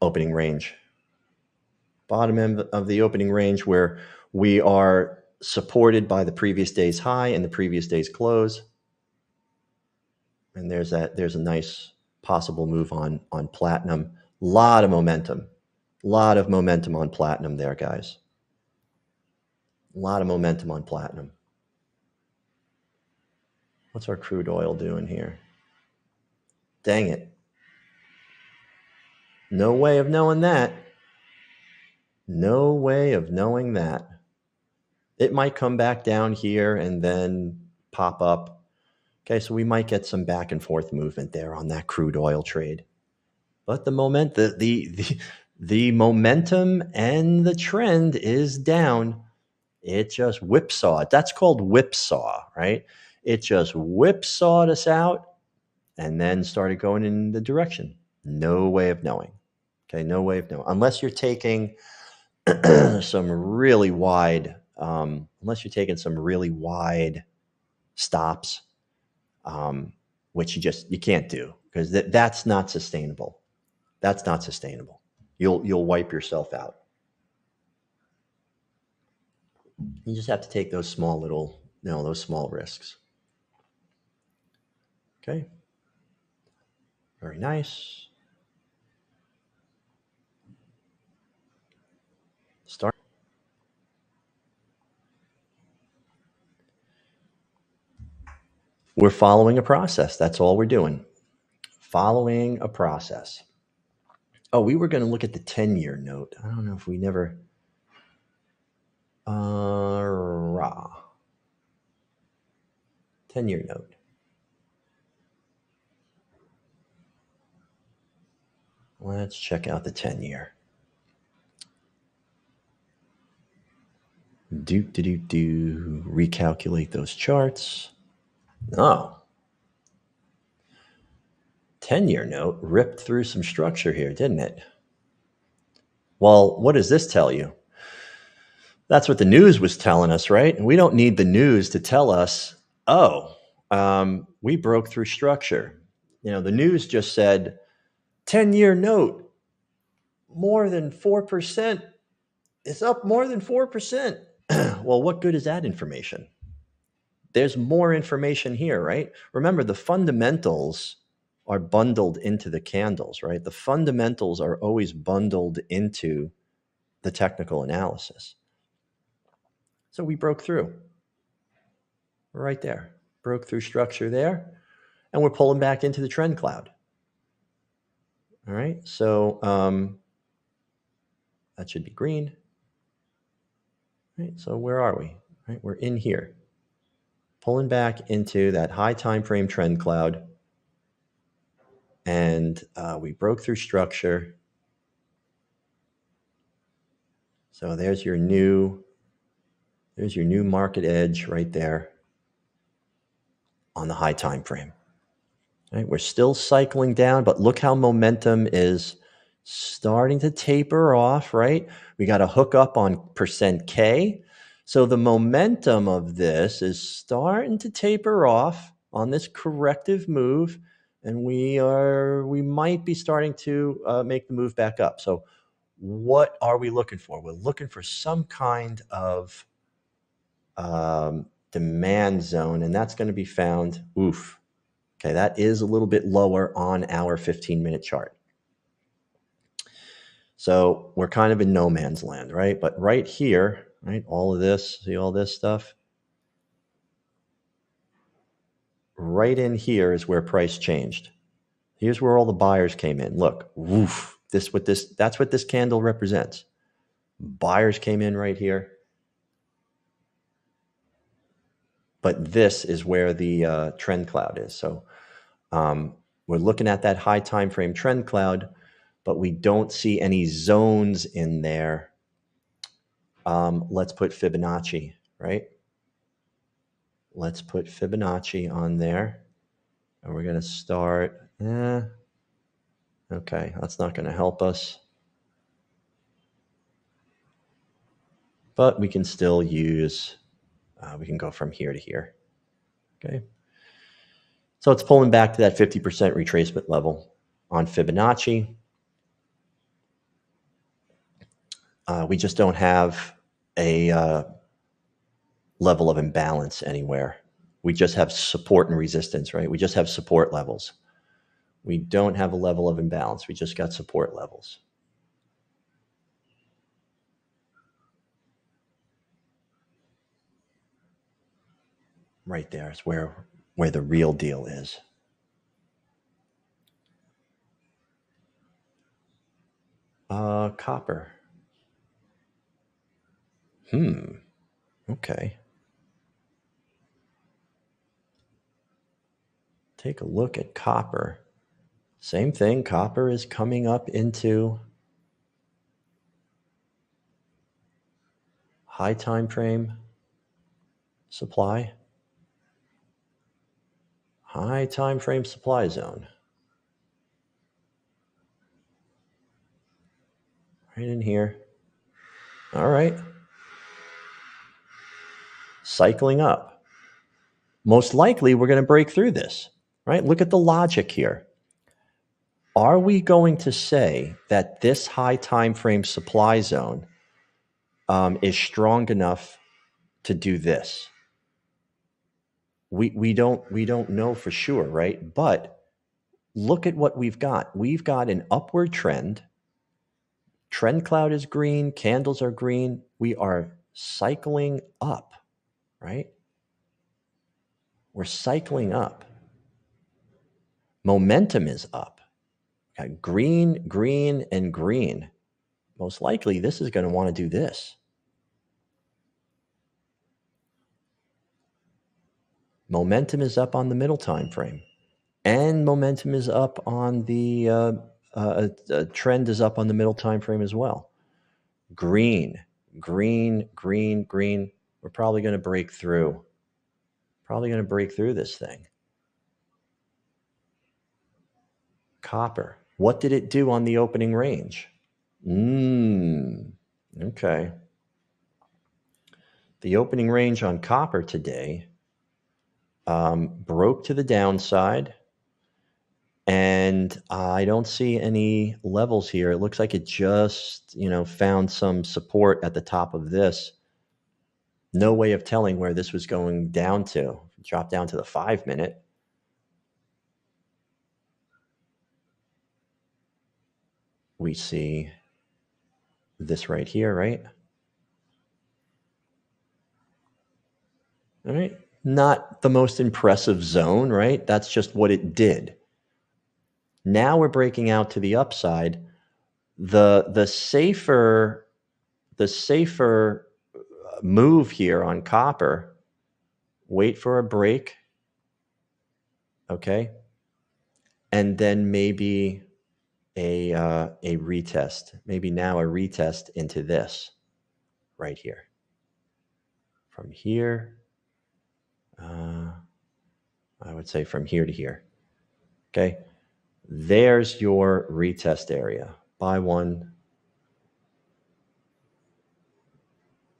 opening range. Bottom end of the opening range where we are supported by the previous day's high and the previous day's close. And there's a nice possible move on platinum. Lot of momentum on platinum there, guys. A lot of momentum on platinum. What's our crude oil doing here? Dang it. No way of knowing that. No way of knowing that. It might come back down here and then pop up. Okay, so we might get some back and forth movement there on that crude oil trade. But the momentum and the trend is down. It just whipsawed. That's called whipsaw, right? It just whipsawed us out and then started going in the direction. No way of knowing. Okay, no way of knowing. Unless you're taking some really wide, stops, which you can't do because that's not sustainable. That's not sustainable. You'll wipe yourself out. You just have to take those small risks. Okay. Very nice. Start. We're following a process. That's all we're doing. Following a process. Oh, we were going to look at the 10-year note. I don't know if we never. 10-year note. Let's check out the 10-year. Recalculate those charts. Oh. 10-year note ripped through some structure here, didn't it? Well, what does this tell you? That's what the news was telling us, right? We don't need the news to tell us, we broke through structure. The news just said 10-year note, more than 4%. It's up more than 4%. Well, what good is that information? There's more information here, right? Remember, the fundamentals are bundled into the candles, right? The fundamentals are always bundled into the technical analysis. So we broke through right there, broke through structure there, and we're pulling back into the trend cloud. All right, so that should be green. Right, so where are we? Right, we're in here, pulling back into that high time frame trend cloud, and we broke through structure. So there's your new market edge right there on the high time frame. Right, we're still cycling down, but look how momentum is starting to taper off, right? We got a hook up on %K. So the momentum of this is starting to taper off on this corrective move, and we might be starting to make the move back up. So what are we looking for? We're looking for some kind of demand zone, and that's going to be found, okay, that is a little bit lower on our 15-minute chart. So we're kind of in no man's land, right? But right here, right, all of this, see all this stuff? Right in here is where price changed. Here's where all the buyers came in. Look, that's what this candle represents. Buyers came in right here. But this is where the trend cloud is. So we're looking at that high time frame trend cloud, but we don't see any zones in there. Let's put Fibonacci, right? Let's put Fibonacci on there. And we're going to start. Okay, that's not going to help us. But we can still use, we can go from here to here. Okay. So it's pulling back to that 50% retracement level on Fibonacci. We just don't have a level of imbalance anywhere. We just have support and resistance, right? We just have support levels. We don't have a level of imbalance. We just got support levels. Right there is where the real deal is. Copper. Okay. Take a look at copper. Same thing. Copper is coming up into high time frame supply. High time frame supply zone. Right in here. All right. Cycling up. Most likely we're going to break through this, right? Look at the logic here. Are we going to say that this high time frame supply zone is strong enough to do this? We don't know for sure, right? But look at what we've got. We've got an upward trend. Trend cloud is green, candles are green. We are cycling up, right? We're cycling up. Momentum is up. Okay, green, green, and green. Most likely this is going to want to do this. Momentum is up on the middle time frame, and momentum is up on the trend is up on the middle time frame as well. Green, green, green, green. We're probably going to break through. Probably going to break through this thing. Copper. What did it do on the opening range? Okay. The opening range on copper today broke to the downside, and I don't see any levels here. It looks like it just, found some support at the top of this. No way of telling where this was going down to. Drop down to the 5-minute. We see this right here, right? All right. Not the most impressive zone, right? That's just what it did. Now we're breaking out to the upside. The safer move here on copper, wait for a break, okay, and then maybe a retest, maybe now a retest into this right here. From here, I would say from here to here, okay. There's your retest area. Buy one.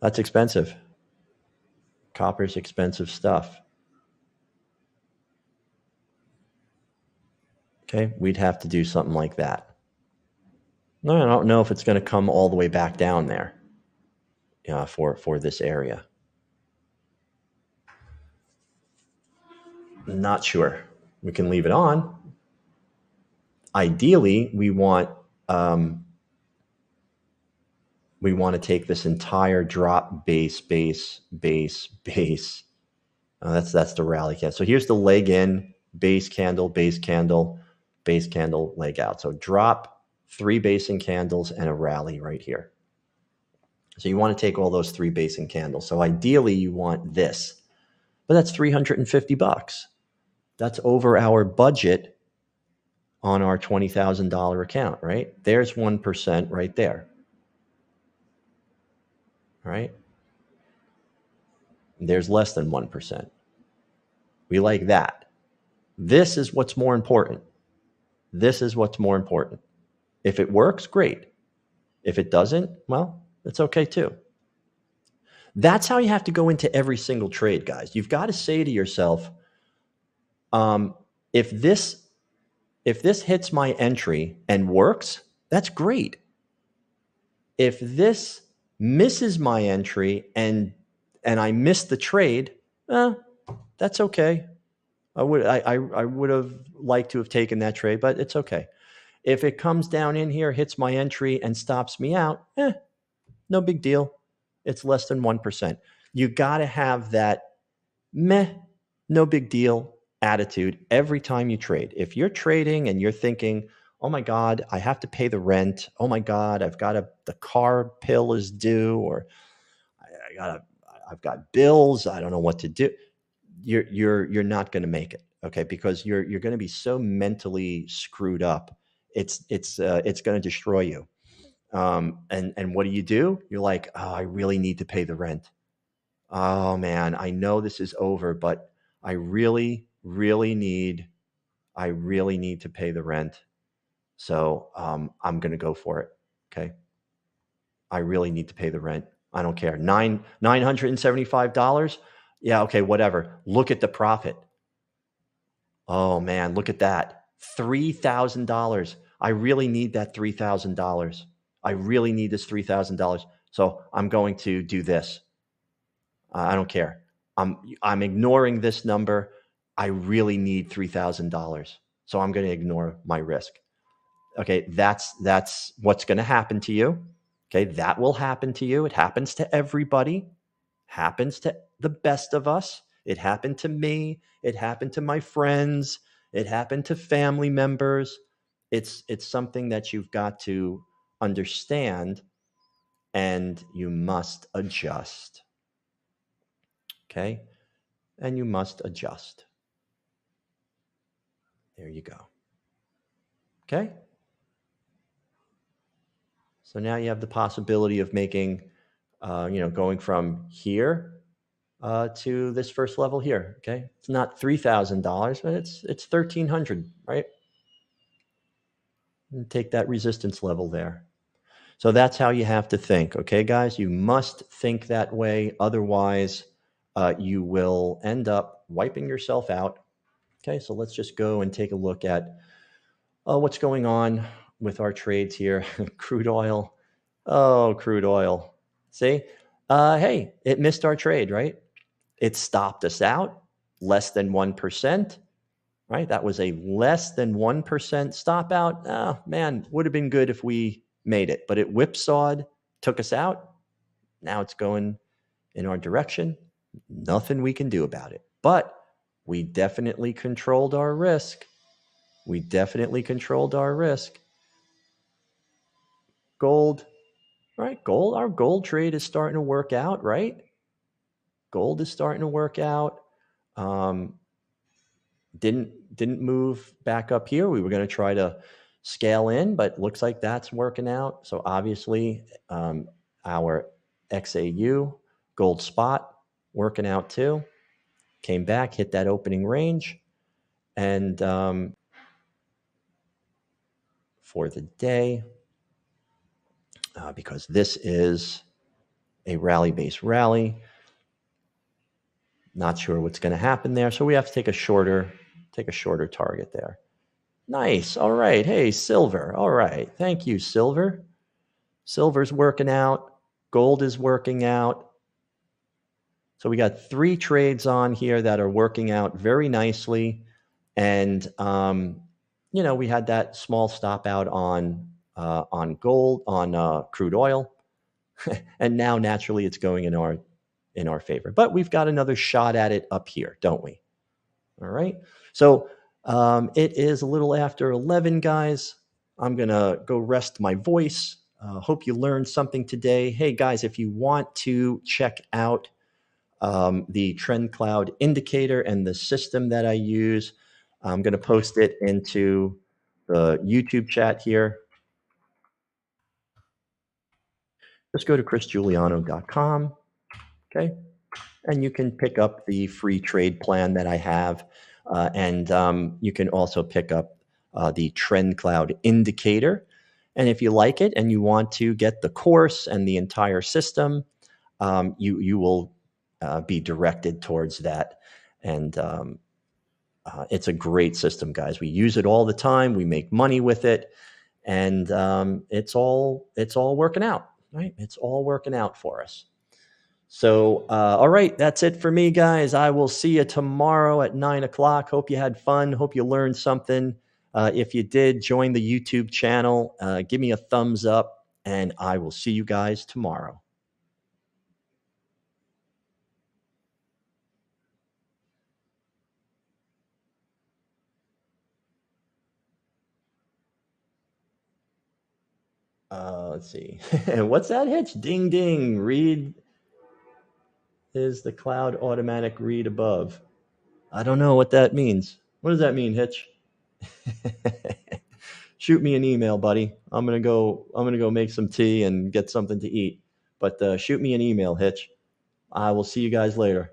That's expensive. Copper's expensive stuff. Okay, we'd have to do something like that. No, I don't know if it's going to come all the way back down there for this area. Not sure. We can leave it on. Ideally, we want to take this entire drop base. That's the rally candle. So here's the leg in, base candle, leg out. So drop, 3 basing candles, and a rally right here. So you want to take all those 3 basing candles. So ideally you want this, but that's $350. That's over our budget on our $20,000 account, right? There's 1% right there. Right? There's less than 1%. We like that. This is what's more important. If it works, great. If it doesn't, well, it's okay too. That's how you have to go into every single trade, guys. You've got to say to yourself, if this hits my entry and works, that's great. If this misses my entry and I miss the trade, that's okay. I would have liked to have taken that trade, but it's okay. If it comes down in here, hits my entry, and stops me out, no big deal. It's less than 1%. You got to have that no big deal attitude every time you trade. If you're trading and you're thinking, oh my God, I have to pay the rent. Oh my God, the car bill is due, or I've got bills. I don't know what to do. You're not going to make it, okay? Because you're going to be so mentally screwed up. It's going to destroy you. And what do? You're like, oh, I really need to pay the rent. Oh man, I know this is over, but I really need to pay the rent. So I'm going to go for it. Okay. I really need to pay the rent. I don't care. $975. Yeah. Okay. Whatever. Look at the profit. Oh man, look at that. $3,000. I really need that $3,000. I really need this $3,000. So I'm going to do this. I don't care. I'm ignoring this number. I really need $3,000. So I'm going to ignore my risk. Okay, that's what's going to happen to you. Okay, that will happen to you. It happens to everybody. Happens to the best of us. It happened to me. It happened to my friends. It happened to family members. It's something that you've got to understand, and you must adjust. Okay? And you must adjust. There you go. Okay? So now you have the possibility of making, going from here to this first level here. Okay, it's not $3,000, but it's 1,300, right? And take that resistance level there. So that's how you have to think. Okay, guys, you must think that way. Otherwise, you will end up wiping yourself out. Okay, so let's just go and take a look at what's going on with our trades here. Crude oil. Oh, crude oil. See? Hey, it missed our trade, right? It stopped us out, less than 1%, right? That was a less than 1% stop out. Oh, man, would have been good if we made it, but it whipsawed, took us out. Now it's going in our direction. Nothing we can do about it. But we definitely controlled our risk. We definitely controlled our risk. Gold, right? Gold, our gold trade is starting to work out, right? Gold is starting to work out. Didn't move back up here. We were going to try to scale in, but looks like that's working out. So obviously, our XAU gold spot working out too. Came back, hit that opening range, and for the day, because this is a rally-based rally. Not sure what's going to happen there, so we have to take a shorter target there. Nice. All right. Hey, silver. All right. Thank you, silver. Silver's working out. Gold is working out. So we got 3 trades on here that are working out very nicely, and we had that small stop out on gold, on crude oil, and now naturally it's going in our favor. But we've got another shot at it up here, don't we? All right. So it is a little after 11, guys. I'm going to go rest my voice. Hope you learned something today. Hey, guys, if you want to check out the Trend Cloud indicator and the system that I use, I'm going to post it into the YouTube chat here. Just go to chrisgiuliano.com, okay? And you can pick up the free trade plan that I have. And you can also pick up the Trend Cloud indicator. And if you like it and you want to get the course and the entire system, you will be directed towards that. And it's a great system, guys. We use it all the time. We make money with it. And it's all working out, right? It's all working out for us. So, all right, that's it for me, guys. I will see you tomorrow at 9 o'clock. Hope you had fun. Hope you learned something. If you did, join the YouTube channel. Give me a thumbs up, and I will see you guys tomorrow. Let's see. What's that, Hitch? Ding, ding. Read is the cloud automatic read above. I don't know what that means. What does that mean, Hitch? Shoot me an email, buddy. I'm gonna go make some tea and get something to eat. But shoot me an email, Hitch. I will see you guys later.